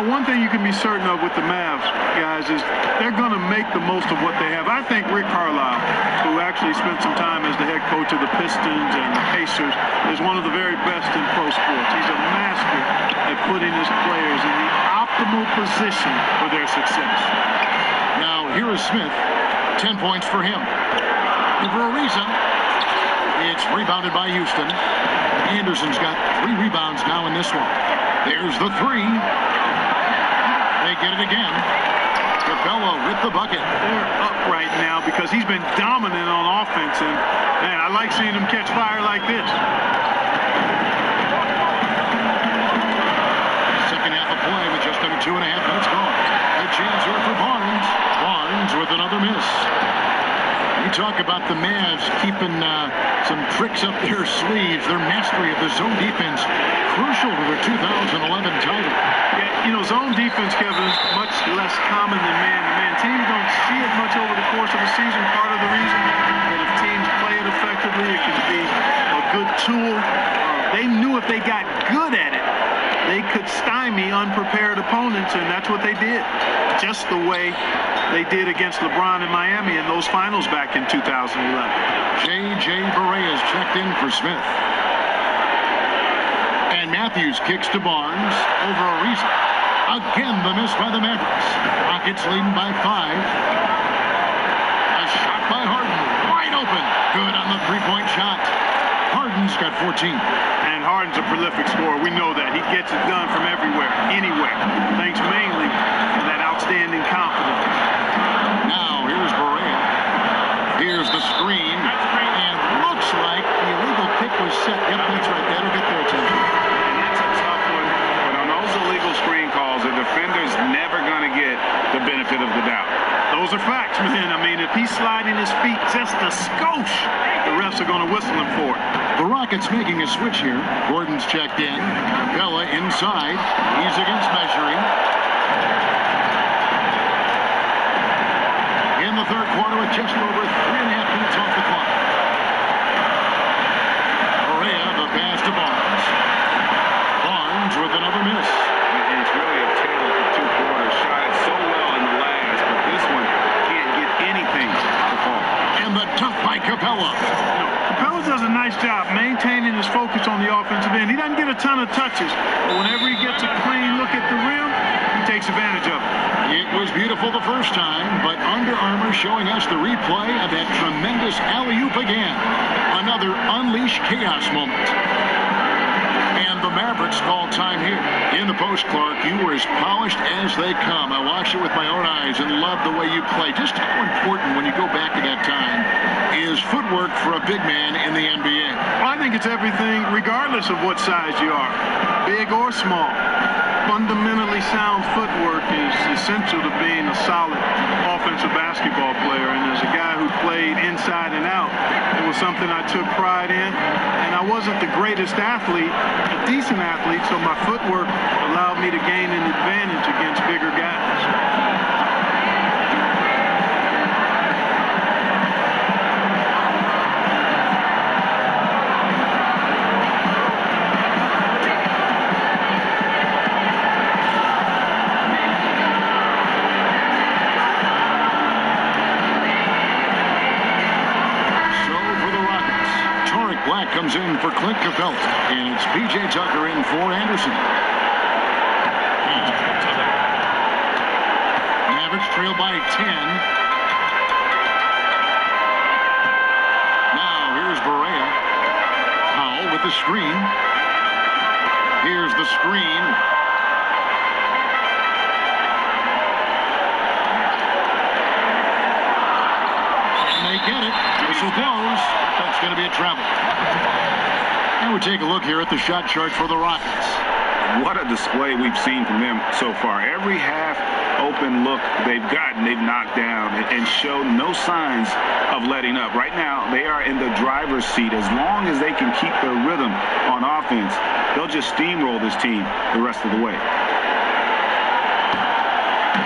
One thing you can be certain of with the Mavs, guys, is they're going to make the most of what they have. I think Rick Carlisle, who actually spent some time as the head coach of the Pistons and the Pacers, is one of the very best in pro sports. He's a master at putting his players in the optimal position for their success. Now, here is Smith. 10 points for him. And for a reason, it's rebounded by Houston. Anderson's got 3 rebounds now in this one. There's the 3. They get it again. Capella with the bucket. They're up right now because he's been dominant on offense. And, man, I like seeing him catch fire like this. Second half of play with just under 2.5 minutes gone. The chance here for Barnes. Barnes with another miss. You talk about the Mavs keeping some tricks up their sleeves. Their mastery of the zone defense. crucial to their 2011 title. Yeah, zone defense, Kevin, is much less common than man-to-man. Teams don't see it much over the course of the season. Part of the reason that if teams play it effectively, it can be a good tool. They knew if they got good at it, they could stymie unprepared opponents, and that's what they did. Just the way they did against LeBron in Miami in those finals back in 2011. J.J. Barea is checked in for Smith. And Matthews kicks to Barnes over Ariza. Again, the miss by the Mavericks. Rockets leading by 5. A shot by Harden. Wide open. Good on the three-point shot. Harden's got 14. And Harden's a prolific scorer. We know that. He gets it done from everywhere, anywhere, thanks mainly to that outstanding confidence. Now, here's Barea. Here's the screen. And looks like the illegal pick was set. Yep, that's right. That'll get their attention. And that's a tough one. But on those illegal screen calls, the defender's never going to get the benefit of the doubt. Those are facts, man. I mean, if he's sliding his feet just a skosh, the refs are going to whistle him for it. The Rockets making a switch here. Gordon's checked in. Bella inside. He's against measuring. In the third quarter with just over 3.5 minutes off the clock. Barea, the pass to Barnes. Barnes with another miss. And it's really a tale of the two quarters. Shot it so well in the last, but this one can't get anything to fall. And the dunk by Capella. Capella does a nice job maintaining his focus on the offensive end. He doesn't get a ton of touches, but whenever he gets a clean look at the rim, he takes advantage of it. It was beautiful the first time, but Under Armour showing us the replay of that tremendous alley-oop again. Another unleashed chaos moment. And the Mavericks call time here. In the post, Clark, you were as polished as they come. I watched it with my own eyes and loved the way you play. Just how important, when you go back to that time, is footwork for a big man in the NBA? Well, I think it's everything, regardless of what size you are, big or small. Fundamentally sound footwork is essential to being a solid offensive basketball player. And as a guy who played inside and out, it was something I took pride in. And I wasn't the greatest athlete, a decent athlete, so my footwork allowed me to gain an advantage against bigger guys. Comes in for Clint Capella, and it's P.J. Tucker in for Anderson. Mavericks trail by 10. Now here's Barea. Powell with the screen. Here's the screen. And they get it. Whistle blows. That's going to be a travel. And we take a look here at the shot chart for the Rockets. What a display we've seen from them so far. Every half open look they've gotten, they've knocked down and shown no signs of letting up. Right now, they are in the driver's seat. As long as they can keep their rhythm on offense, they'll just steamroll this team the rest of the way.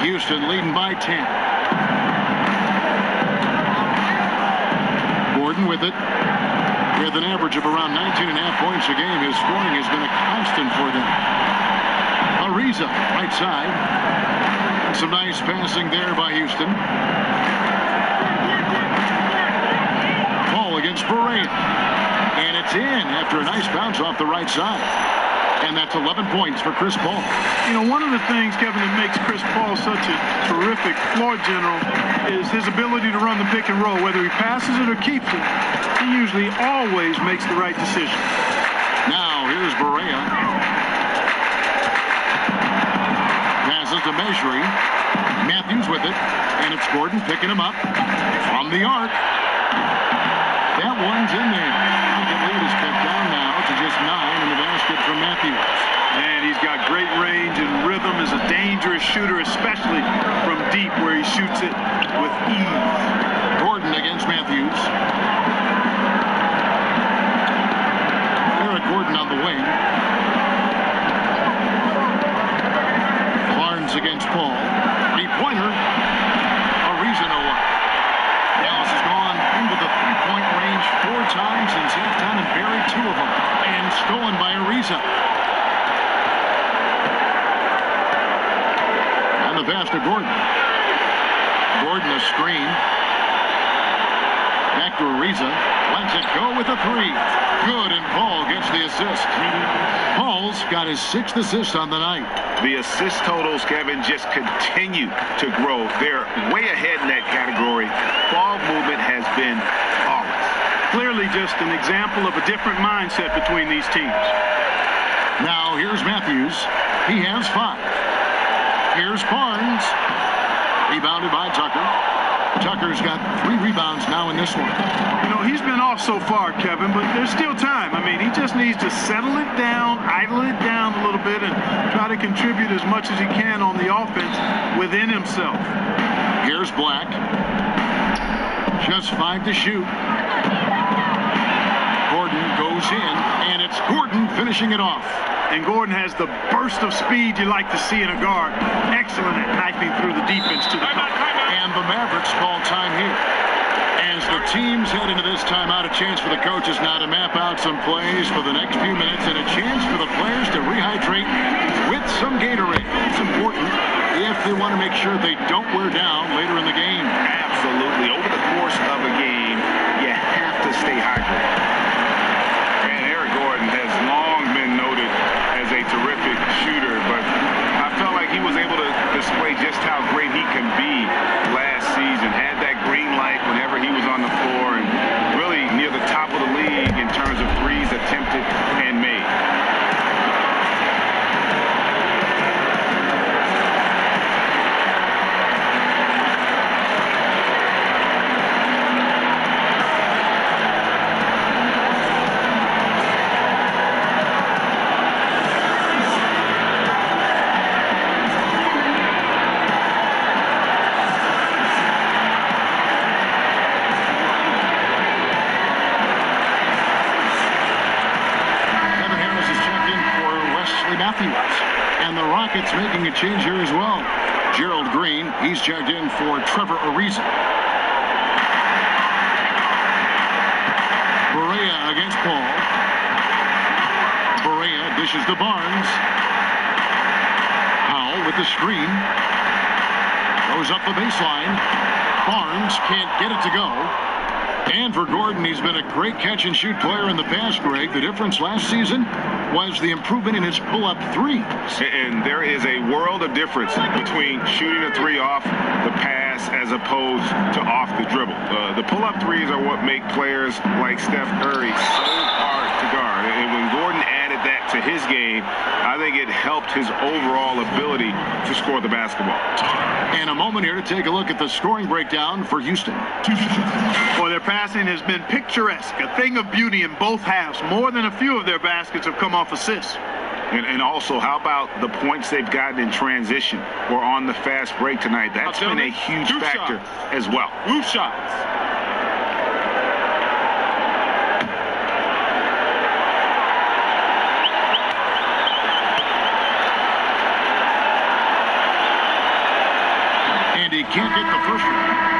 Houston leading by 10. Gordon with it. With an average of around 19.5 points a game, his scoring has been a constant for them. Ariza, right side. Some nice passing there by Houston. Paul against Barea. And it's in after a nice bounce off the right side. And that's 11 points for Chris Paul. You know, one of the things, Kevin, that makes Chris Paul such a terrific floor general is his ability to run the pick and roll. Whether he passes it or keeps it, he usually always makes the right decision. Now, here's Barea. Passes to Mejri. Matthews with it. And it's Gordon picking him up from the arc. That one's in there. The lead is cut down now to just 9 in the basket from Matthews. And he's got great range and rhythm as a dangerous shooter, especially from deep where he shoots it with ease. Gordon against Matthews. Eric Gordon on the wing. Barnes against Paul. Three-pointer. Ariza no look. Dallas has gone into the three-point range 4 times since halftime and buried 2 of them. And stolen by Ariza. And the pass to Gordon. Gordon a screen. Back to Ariza. Lets it go with a 3. Good, and Paul gets the assist. Paul's got his 6th assist on the night. The assist totals, Kevin, just continue to grow. They're way ahead in that category. Ball movement has been flawless. Clearly just an example of a different mindset between these teams. Now here's Matthews. He has 5. Here's Barnes. Rebounded by Tucker. Tucker's got 3 rebounds now in this one. You know, he's been off so far, Kevin, but there's still time. I mean, he just needs to settle it down, idle it down a little bit, and try to contribute as much as he can on the offense within himself. Here's Black. Just 5 to shoot. Gordon goes in, and it's Gordon finishing it off. And Gordon has the burst of speed you like to see in a guard. Excellent at knifing through the defense to the cup. And the Mavericks call time here. As the teams head into this timeout, a chance for the coaches now to map out some plays for the next few minutes and a chance for the players to rehydrate with some Gatorade. It's important if they want to make sure they don't wear down later in the game. Absolutely. Over the course of a game, you have to stay hydrated. And Eric Gordon has long been noted as a terrific shooter, but I felt like he was able to display just how great he can be last season. Had that green light whenever he was on the floor and really near the top of the league in terms of threes attempted and made. And the Rockets making a change here as well. Gerald Green, he's checked in for Trevor Ariza. Berea against Paul. Berea dishes to Barnes. Powell with the screen. Goes up the baseline. Barnes can't get it to go. And for Gordon, he's been a great catch-and-shoot player in the past, Greg. The difference last season was the improvement in his pull-up threes. And there is a world of difference between shooting a 3 off the pass as opposed to off the dribble. The pull-up threes are what make players like Steph Curry so hard to guard. And when Gordon added that to his game, I think it helped his overall ability to score the basketball. And a moment here to take a look at the scoring breakdown for Houston. Well, their passing has been picturesque, a thing of beauty in both halves. More than a few of their baskets have come off assists. And also, how about the points they've gotten in transition or on the fast break tonight? That's been a huge factor as well. Roof shots. And he can't get the first one.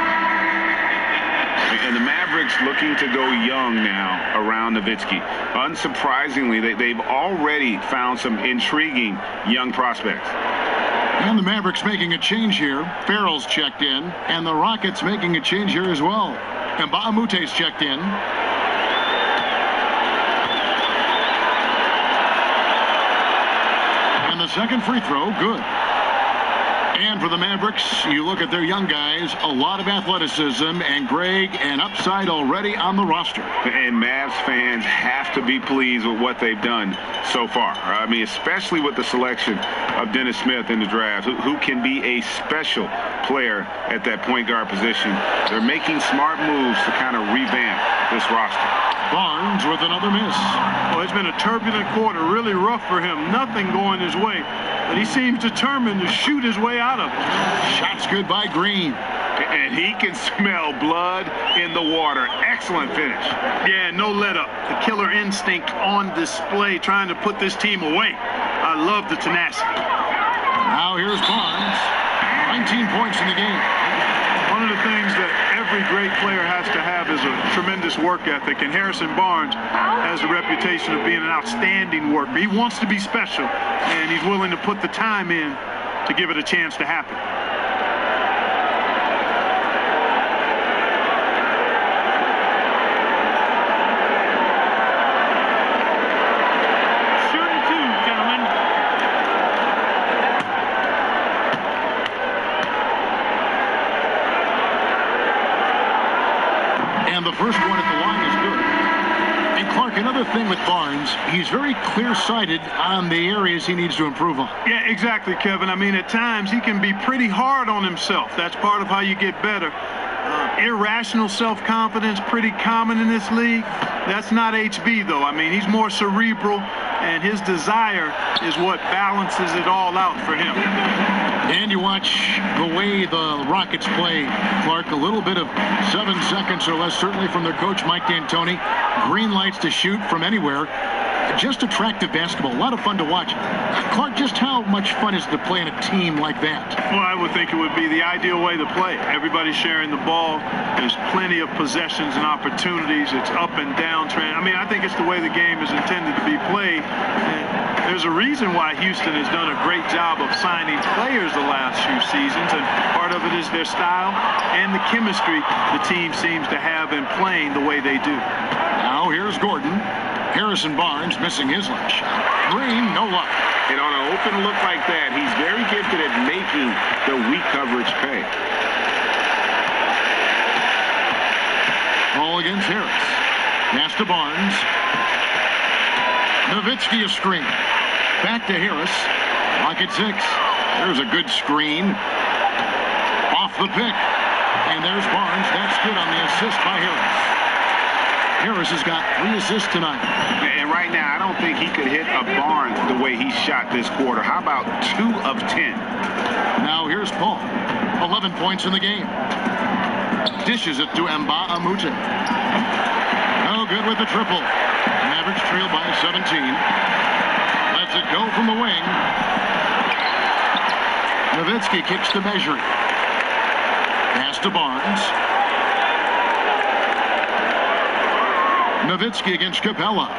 And the Mavericks looking to go young now around Nowitzki. Unsurprisingly, they've already found some intriguing young prospects. And the Mavericks making a change here. Farrell's checked in. And the Rockets making a change here as well. And Baamute's checked in. And the second free throw, good. And for the Mavericks, you look at their young guys, a lot of athleticism, and Greg, an upside already on the roster. And Mavs fans have to be pleased with what they've done so far. I mean, especially with the selection of Dennis Smith in the draft, who can be a special player at that point guard position. They're making smart moves to kind of revamp this roster. Barnes with another miss. Well, it's been a turbulent quarter, really rough for him. Nothing going his way. But he seems determined to shoot his way out of it. Shots good by Green. And he can smell blood in the water. Excellent finish. Yeah, no let up. The killer instinct on display, trying to put this team away. I love the tenacity. Now here's Barnes. 19 points in the game. One of the things that every great player has to have is a tremendous work ethic, and Harrison Barnes has the reputation of being an outstanding worker. He wants to be special, and he's willing to put the time in to give it a chance to happen. And the first one at the line is good. And Clark, another thing with Barnes, he's very clear-sighted on the areas he needs to improve on. Yeah, exactly, Kevin. I mean, at times he can be pretty hard on himself. That's part of how you get better. Irrational self-confidence, pretty common in this league. That's not HB, though. I mean, he's more cerebral, and his desire is what balances it all out for him. And you watch the way the Rockets play, Clark, a little bit of 7 seconds or less, certainly from their coach, Mike D'Antoni. Green lights to shoot from anywhere. Just attractive basketball. A lot of fun to watch. Clark, just how much fun is it to play in a team like that? Well, I would think it would be the ideal way to play. Everybody's sharing the ball. There's plenty of possessions and opportunities. It's up and down trend. I mean, I think it's the way the game is intended to be played. And there's a reason why Houston has done a great job of signing players the last few seasons, and part of it is their style and the chemistry the team seems to have in playing the way they do. Now here's Gordon. Harrison Barnes missing his last shot. Green, no luck. And on an open look like that, he's very gifted at making the weak coverage pay. Ball against Harris. Pass to Barnes. Nowitzki a screen. Back to Harris. Lock at 6. There's a good screen. Off the pick. And there's Barnes. That's good on the assist by Harris. Harris has got 3 assists tonight. And right now, I don't think he could hit a Barnes the way he shot this quarter. How about 2 of 10? Now here's Paul. 11 points in the game. Dishes it to Mba Amute. No good with the triple. Mavericks trail by 17. Lets it go from the wing. Nowitzki kicks the measure. Pass to Barnes. Nowitzki against Capella.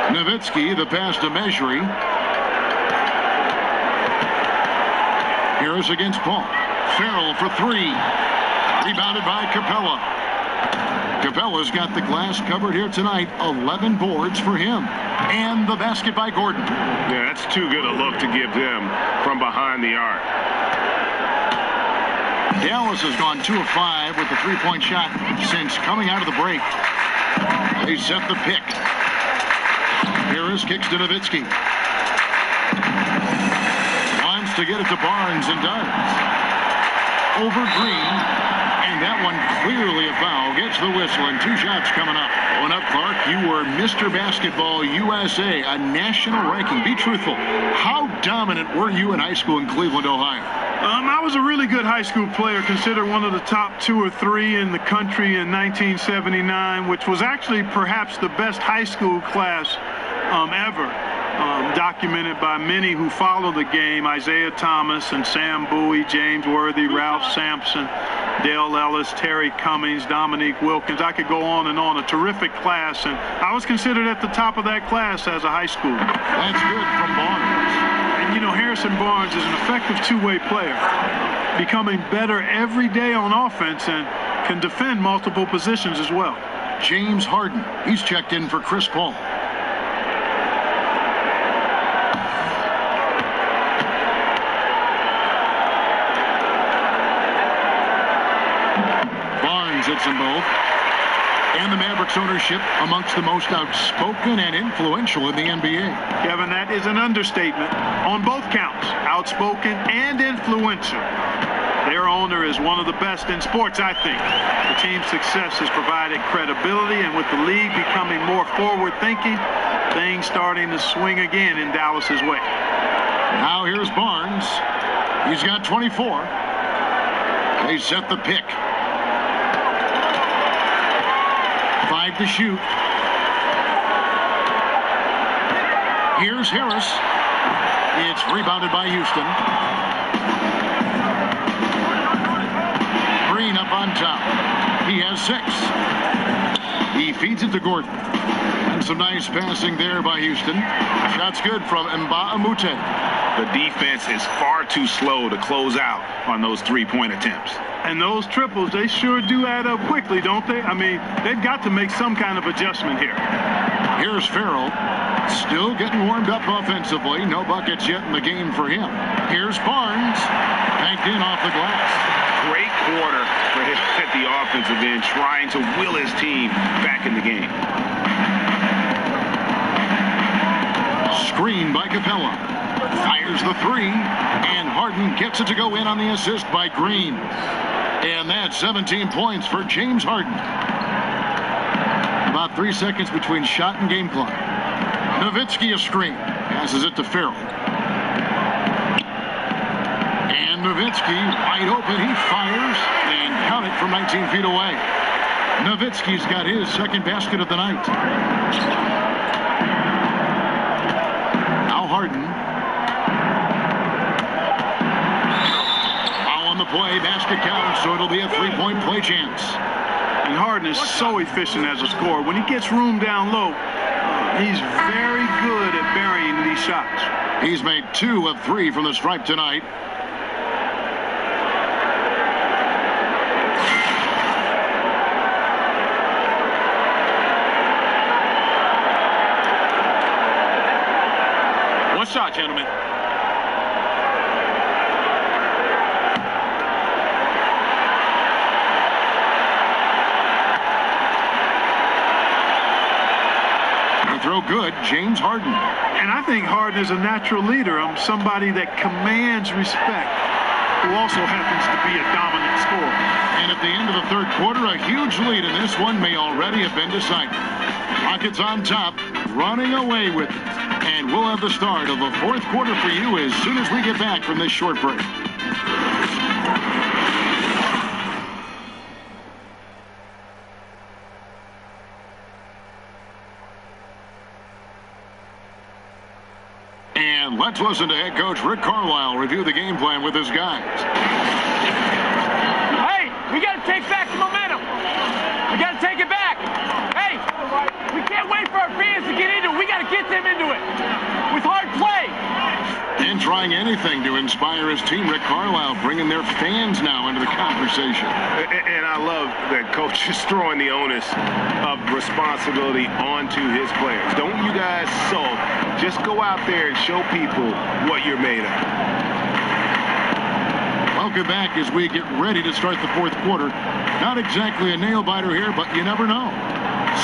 Nowitzki, the pass to Mejri. Harris against Paul. Farrell for 3. Rebounded by Capella. Capella's got the glass covered here tonight. 11 boards for him. And the basket by Gordon. Yeah, that's too good a look to give them from behind the arc. Dallas has gone 2 of 5 with the 3-point shot since coming out of the break. They set the pick. Harris kicks to Nowitzki. Wants to get it to Barnes and does. Over Green. And that one clearly a foul. Gets the whistle and 2 shots coming up. Going up, Clark. You were Mr. Basketball USA, a national ranking. Be truthful. How dominant were you in high school in Cleveland, Ohio? I was a really good high school player, considered one of the top 2 or 3 in the country in 1979, which was actually perhaps the best high school class ever. Documented by many who follow the game: Isaiah Thomas and Sam Bowie, James Worthy, Ralph Sampson, Dale Ellis, Terry Cummings, Dominique Wilkins. I could go on and on. A terrific class, and I was considered at the top of that class as a high schooler. That's good from Barnes. And, you know, Harrison Barnes is an effective two-way player, becoming better every day on offense and can defend multiple positions as well. James Harden, he's checked in for Chris Paul. Barnes hits them both. And the Mavericks ownership amongst the most outspoken and influential in the NBA. Kevin, that is an understatement on both counts, outspoken and influential. Their owner is one of the best in sports, I think. The team's success has provided credibility, and with the league becoming more forward-thinking, things starting to swing again in Dallas's way. Now here's Barnes. He's got 24. They set the pick. 5 to shoot. Here's Harris. It's rebounded by Houston. Green up on top. He has 6. He feeds it to Gordon. And some nice passing there by Houston. Shot's good from Mbamute. The defense is far too slow to close out on those three-point attempts. And those triples, they sure do add up quickly, don't they? I mean, they've got to make some kind of adjustment here. Here's Farrell. Still getting warmed up offensively. No buckets yet in the game for him. Here's Barnes. Banked in off the glass. Great quarter for him at the offensive end, trying to will his team back in the game. Screen by Capella. Fires the 3. And Harden gets it to go in on the assist by Green. And that's 17 points for James Harden. About 3 seconds between shot and game clock. Nowitzki a screen. Passes it to Farrell. And Nowitzki wide open. He fires and count it from 19 feet away. Nowitzki's got his second basket of the night. Now Harden. Foul on the play. Basket counts, so it'll be a 3-point play chance. And Harden is so efficient as a scorer. When he gets room down low, he's very good at burying these shots. He's made 2 of 3 from the stripe tonight. One shot, gentlemen. Throw good, James Harden. And I think Harden is a natural leader. Somebody that commands respect, who also happens to be a dominant scorer. And at the end of the third quarter, a huge lead, and this one may already have been decided. Rockets on top, running away with it. And we'll have the start of the fourth quarter for you as soon as we get back from this short break. And let's listen to head coach Rick Carlisle review the game plan with his guys. Hey, we got to take back the momentum. We got to take it back. Hey, we can't wait for our fans to get into it. We got to get them into it with hard play. And trying anything to inspire his team, Rick Carlisle bringing their fans now into the conversation. And I love that coach is throwing the onus of responsibility onto his players. Don't you guys sulk. Just go out there and show people what you're made of. Welcome back as we get ready to start the fourth quarter. Not exactly a nail-biter here, but you never know.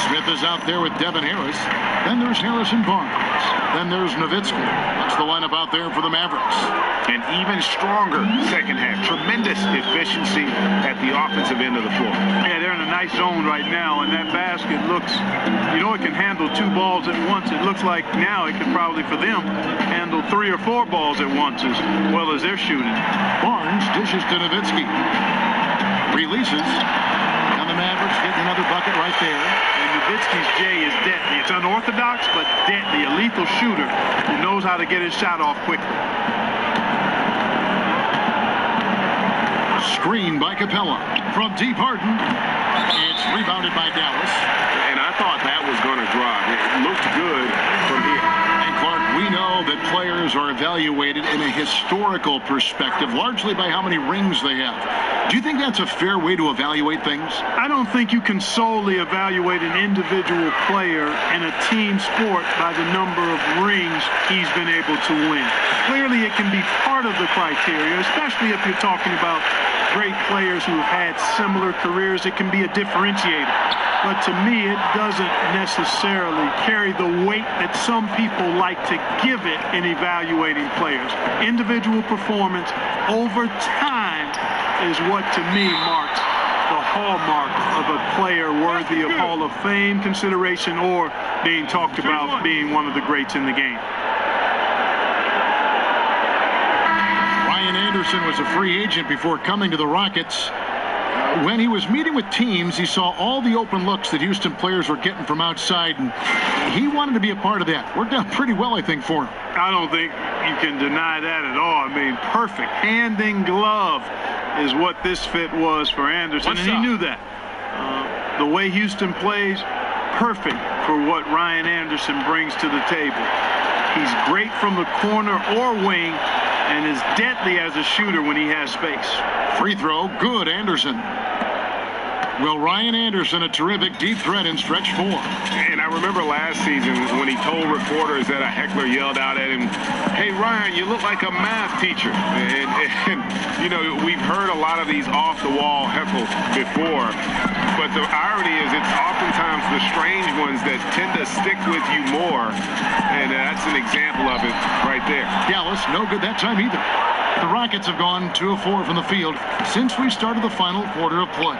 Smith is out there with Devin Harris. Then there's Harrison Barnes. Then there's Nowitzki. That's the lineup out there for the Mavericks. An even stronger second half. Tremendous efficiency at the offensive end of the floor. Yeah, they're in a nice zone right now, and that basket looks, you know, it can handle 2 balls at once. It looks like now it could probably, for them, handle 3 or 4 balls at once as well as they're shooting. Barnes dishes to Nowitzki. Releases. And the Mavericks getting another bucket right there. And Nowitzki's J is deadly. It's unorthodox, but deadly. A lethal shooter who knows how to get his shot off quickly. Screen by Capella. From deep Harden. It's rebounded by Dallas. And I thought that was going to drop. It looked good from here. And Clark, we know that players are evaluated in a historical perspective, largely by how many rings they have. Do you think that's a fair way to evaluate things? I don't think you can solely evaluate an individual player in a team sport by the number of rings he's been able to win. Clearly, it can be part of the criteria, especially if you're talking about great players who have had similar careers. It can be a differentiator. But to me, it doesn't necessarily carry the weight that some people like to give it in evaluating players. Individual performance over time is what, to me, marks the hallmark of a player worthy of Hall of Fame consideration or being talked about being one of the greats in the game. Ryan Anderson was a free agent before coming to the Rockets. When he was meeting with teams, he saw all the open looks that Houston players were getting from outside, and he wanted to be a part of that. Worked out pretty well, I think, for him. I don't think you can deny that at all. I mean, perfect. Hand in glove is what this fit was for Anderson, and he knew that. The way Houston plays, perfect for what Ryan Anderson brings to the table. He's great from the corner or wing and is deadly as a shooter when he has space. Free throw, good, Anderson. Well, Ryan Anderson, a terrific deep threat in stretch 4. And I remember last season when he told reporters that a heckler yelled out at him, "Hey, Ryan, you look like a math teacher." And you know, we've heard a lot of these off-the-wall heckles before, but the irony is it's oftentimes the strange ones that tend to stick with you more, and that's an example of it right there. Dallas, no good that time either. The Rockets have gone 2 of 4 from the field since we started the final quarter of play.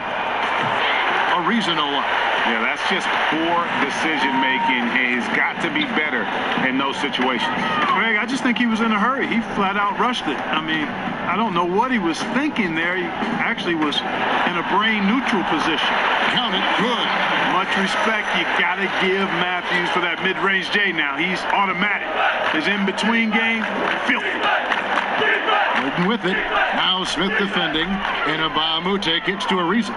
Ariza, no luck. Yeah, that's just poor decision-making. He's got to be better in those situations. Greg, I just think he was in a hurry. He flat out rushed it. I mean, I don't know what he was thinking there. He actually was in a brain-neutral position. Count it, good. Much respect. You got to give Matthews for that mid-range J now. He's automatic. His in-between game, filthy. Working with it. Now Smith defending, and Abaamute kicks to Ariza.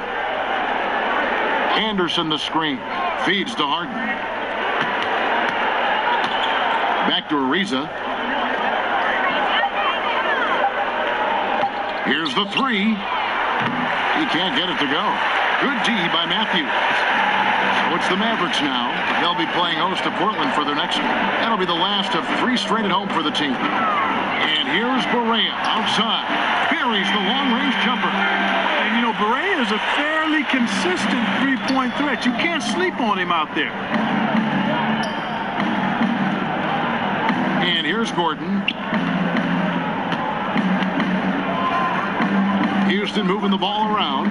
Anderson the screen. Feeds to Harden. Back to Ariza. Here's the 3. He can't get it to go. Good D by Matthews. So it's the Mavericks now. They'll be playing host to Portland for their next one. That'll be the last of 3 straight at home for the team. And here's Barea outside. Buries the long-range jumper. And, you know, Barea is a fairly consistent three-point threat. You can't sleep on him out there. And here's Gordon. Houston moving the ball around.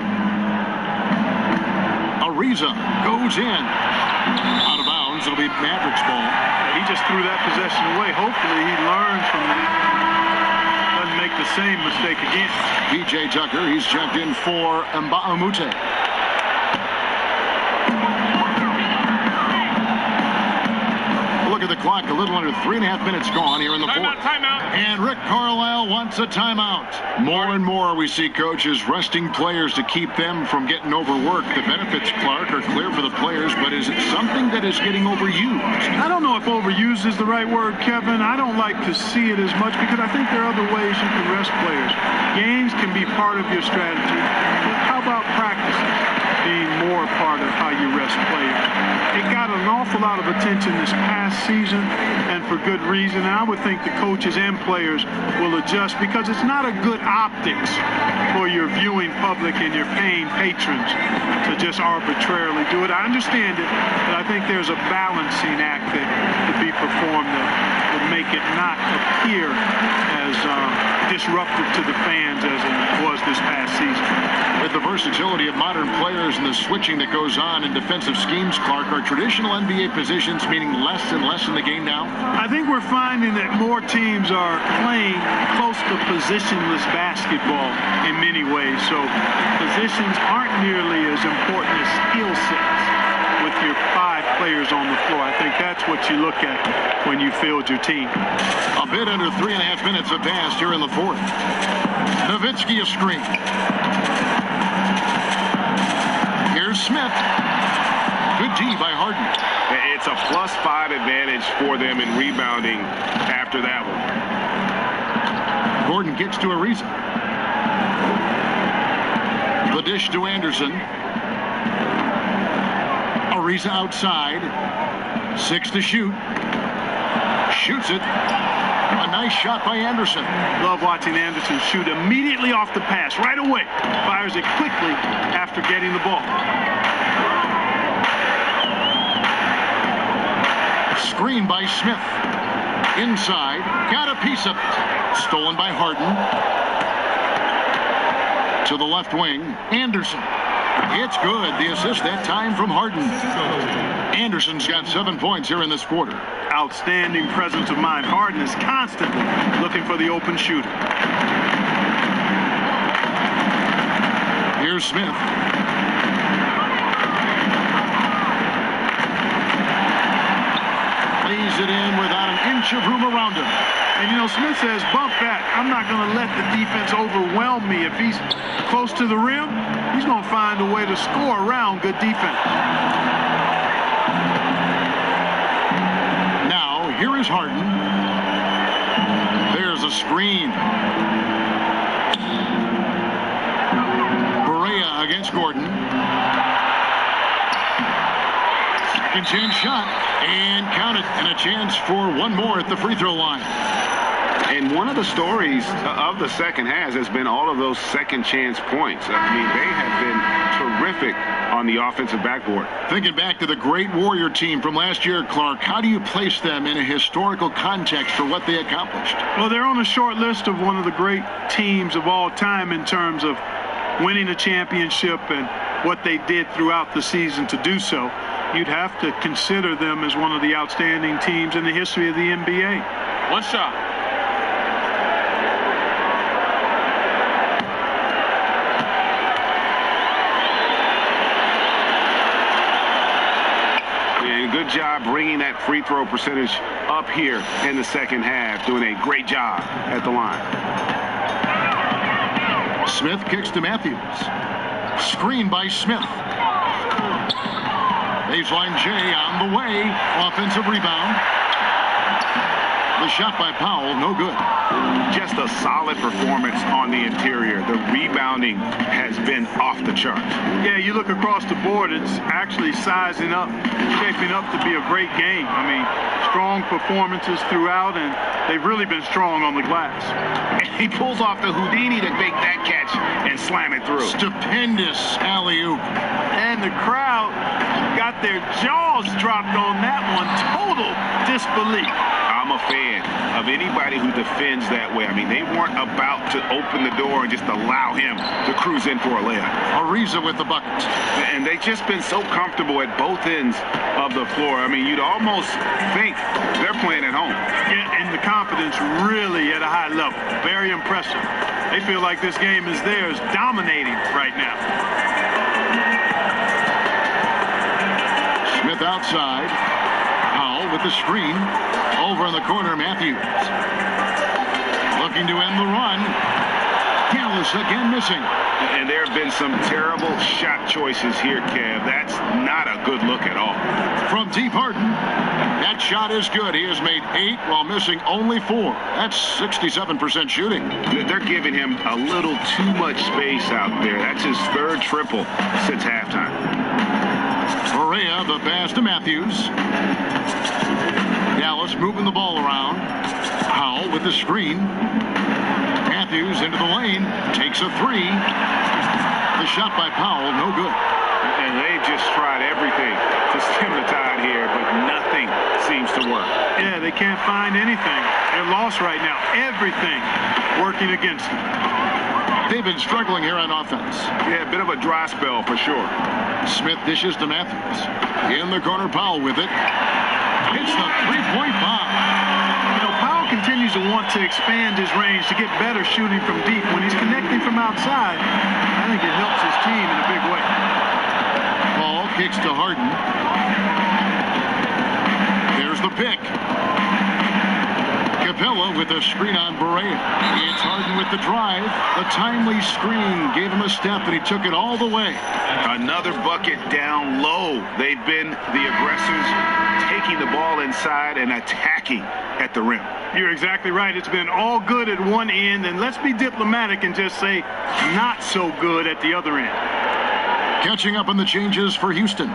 Ariza goes in. Out of bounds. It'll be Mavericks ball. He just threw that possession away. Hopefully he learned from that. Doesn't make the same mistake again. P.J. Tucker, he's checked in for Abaamute. Look at the clock, a little under 3.5 minutes gone here in the fourth. Timeout. And Rick Carlisle wants a timeout. More and more we see coaches resting players to keep them from getting overworked. The benefits, Clark, are clear for the players, but is it something that is getting overused? I don't know if overused is the right word, Kevin. I don't like to see it as much because I think there are other ways you can rest players. Games can be part of your strategy. But how about practices being more a part of how you rest players? It got an awful lot of attention this past season, and for good reason. And I would think the coaches and players will adjust because it's not a good optics for your viewing public and your paying patrons to just arbitrarily do it. I understand it, but I think there's a balancing act that could be performed that would make it not appear as disruptive to the fans as it was this past season. With the versatility of modern players and the switching that goes on in defensive schemes, Clark, are traditional NBA positions meaning less and less in the game now? I think we're finding that more teams are playing close to positionless basketball in many ways. So positions aren't nearly as important as skill sets with your 5 players on the floor. I think that's what you look at when you field your team. A bit under 3.5 minutes have passed here in the fourth. Nowitzki a screen. Here's Smith. Good D by Harden. It's a +5 advantage for them in rebounding after that one. Gordon gets to Ariza. The dish to Anderson. Ariza outside. 6 to shoot. Shoots it. A nice shot by Anderson. Love watching Anderson shoot immediately off the pass, right away. Fires it quickly after getting the ball. Screen by Smith. Inside. Got a piece of it. Stolen by Harden. To the left wing. Anderson. It's good. The assist that time from Harden. Anderson's got 7 points here in this quarter. Outstanding presence of mind. Harden is constantly looking for the open shooter. Here's Here's Smith. Lays it in without an inch of room around him. And, you know, Smith says, bump that. I'm not going to let the defense overwhelm me. If he's close to the rim, he's going to find a way to score around good defense. Now, here is Harden. There's a screen. Berea against Gordon. Second chance shot. And count it. And a chance for one more at the free throw line. And one of the stories of the second half has been all of those second chance points. I mean, they have been terrific on the offensive backboard. Thinking back to the great Warrior team from last year, Clark, how do you place them in a historical context for what they accomplished? Well, they're on a short list of one of the great teams of all time in terms of winning a championship and what they did throughout the season to do so. You'd have to consider them as one of the outstanding teams in the history of the NBA. One shot. And good job bringing that free throw percentage up here in the second half. Doing a great job at the line. Smith kicks to Matthews. Screen by Smith. Baseline J on the way. Offensive rebound. The shot by Powell, no good. Just a solid performance on the interior. The rebounding has been off the charts. Yeah, you look across the board, it's actually sizing up, shaping up to be a great game. I mean, strong performances throughout, and they've really been strong on the glass. And he pulls off the Houdini to make that catch and slam it through. Stupendous alley-oop. And the crowd got their jaws dropped on that one. Total disbelief. I'm a fan of anybody who defends that way. I mean, they weren't about to open the door and just allow him to cruise in for a layup. Ariza with the bucket. And they've just been so comfortable at both ends of the floor. I mean, you'd almost think they're playing at home. Yeah, and the confidence really at a high level. Very impressive. They feel like this game is theirs, dominating right now. Smith outside. Powell with the screen. Over in the corner, Matthews. Looking to end the run. Dallas again missing. And there have been some terrible shot choices here, Kev. That's not a good look at all. From deep, Harden. That shot is good. He has made 8 while missing only 4. That's 67% shooting. They're giving him a little too much space out there. That's his third triple since halftime. Berea, the pass to Matthews. Dallas moving the ball around. Powell with the screen. Matthews into the lane. Takes a 3. The shot by Powell, no good. And they've just tried everything to stem the tide here, but nothing seems to work. Yeah, they can't find anything. They're lost right now. Everything working against them. They've been struggling here on offense. Yeah, a bit of a dry spell for sure. Smith dishes to Matthews. In the corner, Powell with it. It's the three-point bomb. You know, Powell continues to want to expand his range to get better shooting from deep. When he's connecting from outside, I think it helps his team in a big way. Ball kicks to Harden. There's the pick. Capella with a screen on Berea. It's Harden with the drive. The timely screen gave him a step, and he took it all the way. Another bucket down low. They've been the aggressors, taking the ball inside and attacking at the rim. You're exactly right. It's been all good at one end, and let's be diplomatic and just say not so good at the other end. Catching up on the changes for Houston.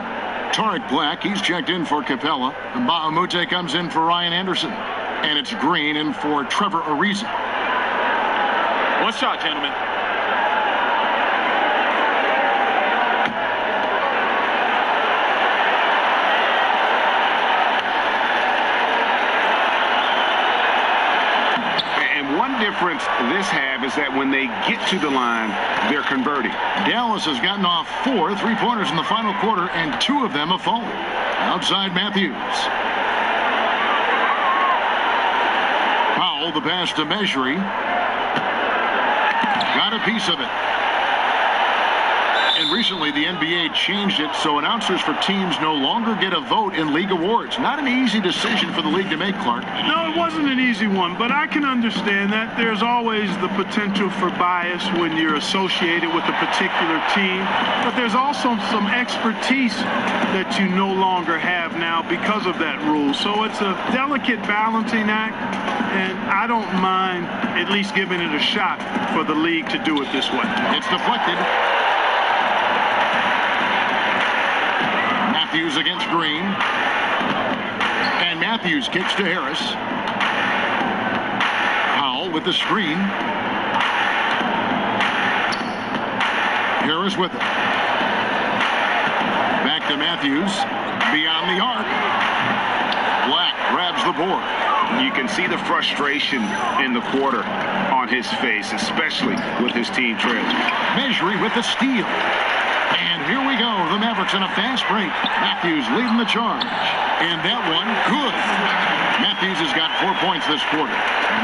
Tariq Black, he's checked in for Capella. And Bahamute comes in for Ryan Anderson. And it's Green in for Trevor Ariza. One shot, gentlemen. And one difference this half is that when they get to the line, they're converting. Dallas has gotten off 4 3-pointers in the final quarter, and 2 of them have fallen. Outside Matthews. Powell, the pass to Measury. Got a piece of it. And recently, the NBA changed it so announcers for teams no longer get a vote in league awards. Not an easy decision for the league to make, Clark. No, it wasn't an easy one, but I can understand that. There's always the potential for bias when you're associated with a particular team, but there's also some expertise that you no longer have now because of that rule. So it's a delicate balancing act, and I don't mind at least giving it a shot for the league to do it this way. It's deflected. Matthews against Green. And Matthews kicks to Harris. Powell with the screen. Harris with it. Back to Matthews. Beyond the arc. Black grabs the board. You can see the frustration in the quarter on his face, especially with his team trailing. Measuring with the steal. And here we go. The Mavericks in a fast break. Matthews leading the charge. And that one, good. Matthews has got 4 points this quarter.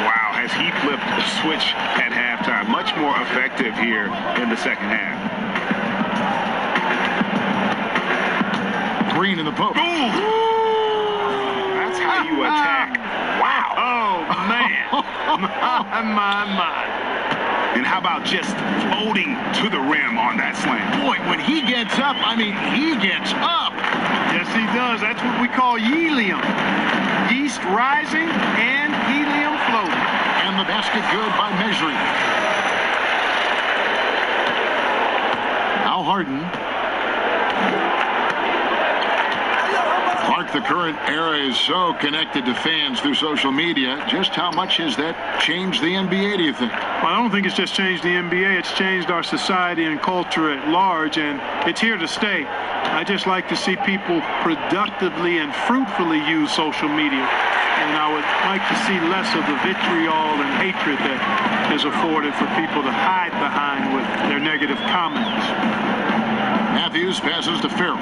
Wow, has he flipped the switch at halftime. Much more effective here in the second half. Green in the post. That's how you attack. Wow. Oh, man. my. And how about just floating to the rim on that slam? Boy, when he gets up, I mean, he gets up. Yes, he does. That's what we call helium. Yeast rising and helium floating. And the basket good by measuring. Now Harden. Clark, the current era is so connected to fans through social media. Just how much has that changed the NBA, do you think? Well, I don't think it's just changed the NBA. It's changed our society and culture at large, and it's here to stay. I just like to see people productively and fruitfully use social media. And I would like to see less of the vitriol and hatred that is afforded for people to hide behind with their negative comments. Matthews passes to Farrell.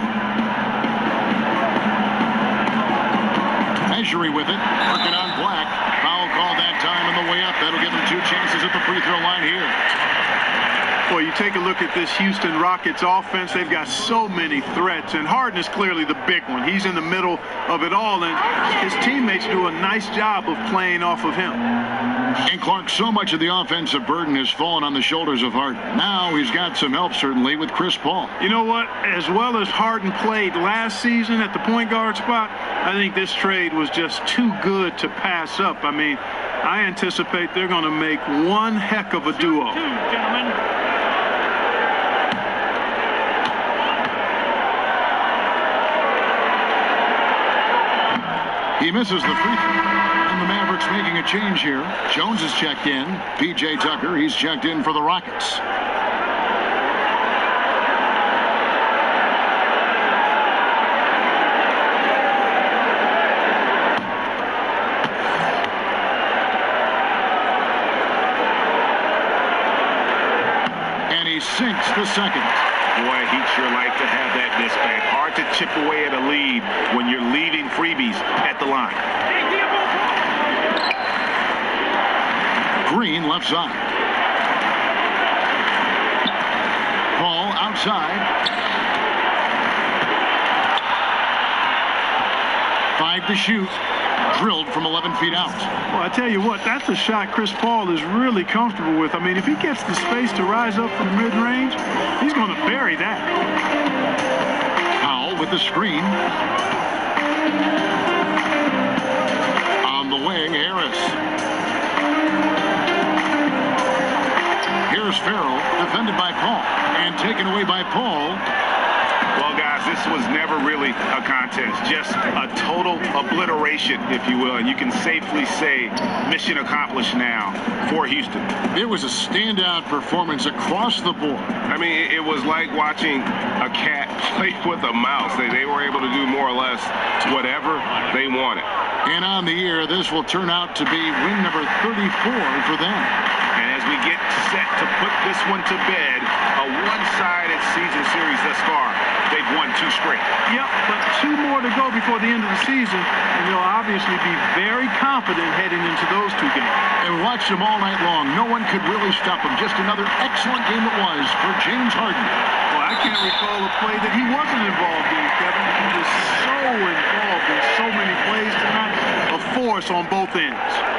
Measuring with it, working on Black. Foul call that time on the way up. That'll give him 2 chances at the free throw line here. Well, you take a look at this Houston Rockets offense. They've got so many threats, and Harden is clearly the big one. He's in the middle of it all, and his teammates do a nice job of playing off of him. And Clark, so much of the offensive burden has fallen on the shoulders of Harden. Now he's got some help, certainly, with Chris Paul. You know what? As well as Harden played last season at the point guard spot, I think this trade was just too good to pass up. I mean, I anticipate they're going to make one heck of a duo. Gentlemen. He misses the free throw. And the Mavericks making a change here. Jones is checked in. P.J. Tucker, he's checked in for the Rockets. And he sinks the second. Boy, he'd sure like to have that dispatch. Hard to chip away at a lead when you're leaving freebies at the line. Green left side. Paul outside. 5 to shoot. Drilled from 11 feet out. Well, I tell you what, that's a shot Chris Paul is really comfortable with. I mean, if he gets the space to rise up from mid-range, he's going to bury that. Powell with the screen. On the wing, Harris. Here's Farrell, defended by Paul, and taken away by Paul. Well, guys, this was never really a contest, just a total obliteration, if you will, and you can safely say mission accomplished now for Houston. It was a standout performance across the board. I mean, it was like watching a cat play with a mouse. They were able to do more or less whatever they wanted. And on the year, this will turn out to be win number 34 for them. And as we get set to put this one to bed, a one-sided season series thus far, they've won 2 straight. Yep, but 2 more to go before the end of the season, and they'll obviously be very confident heading into those 2 games. And watched them all night long. No one could really stop them. Just another excellent game it was for James Harden. Well, I can't recall a play that he wasn't involved in, Kevin. He was so involved in so many plays tonight. A force on both ends.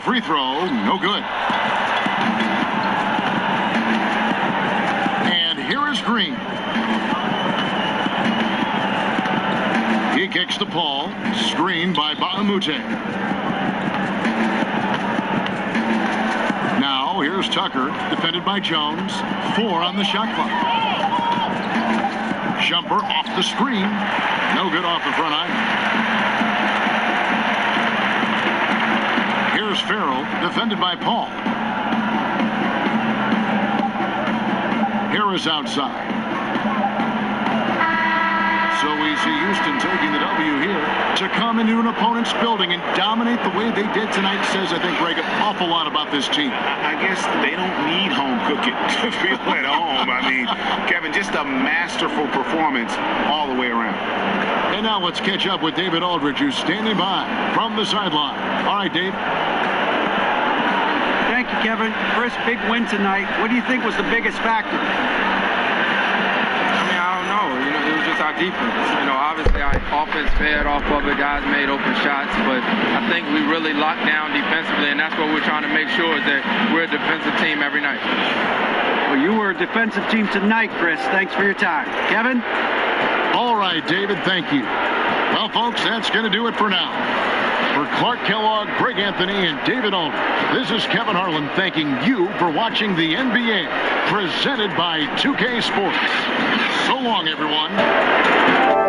Free throw, no good. And here is Green. He kicks to Paul, screened by Baamute. Now here's Tucker, defended by Jones. 4 on the shot clock. Jumper off the screen, no good off the front iron. Here's Farrell, defended by Paul. Harris outside. So easy, Houston taking the W here. To come into an opponent's building and dominate the way they did tonight says, I think, Greg, an awful lot about this team. I guess they don't need home cooking to feel at home. I mean, Kevin, just a masterful performance all the way around. And now let's catch up with David Aldridge, who's standing by from the sideline. All right, Dave. Thank you, Kevin. Chris, big win tonight. What do you think was the biggest factor? I mean, I don't know. You know, it was just our defense. You know, obviously our offense fed off of it. Guys made open shots, but I think we really locked down defensively, and that's what we're trying to make sure is that we're a defensive team every night. Well, you were a defensive team tonight, Chris. Thanks for your time. Kevin? All right, David, thank you. Well, folks, that's going to do it for now. For Clark Kellogg, Greg Anthony, and David Aldridge, this is Kevin Harlan thanking you for watching the NBA, presented by 2K Sports. So long, everyone.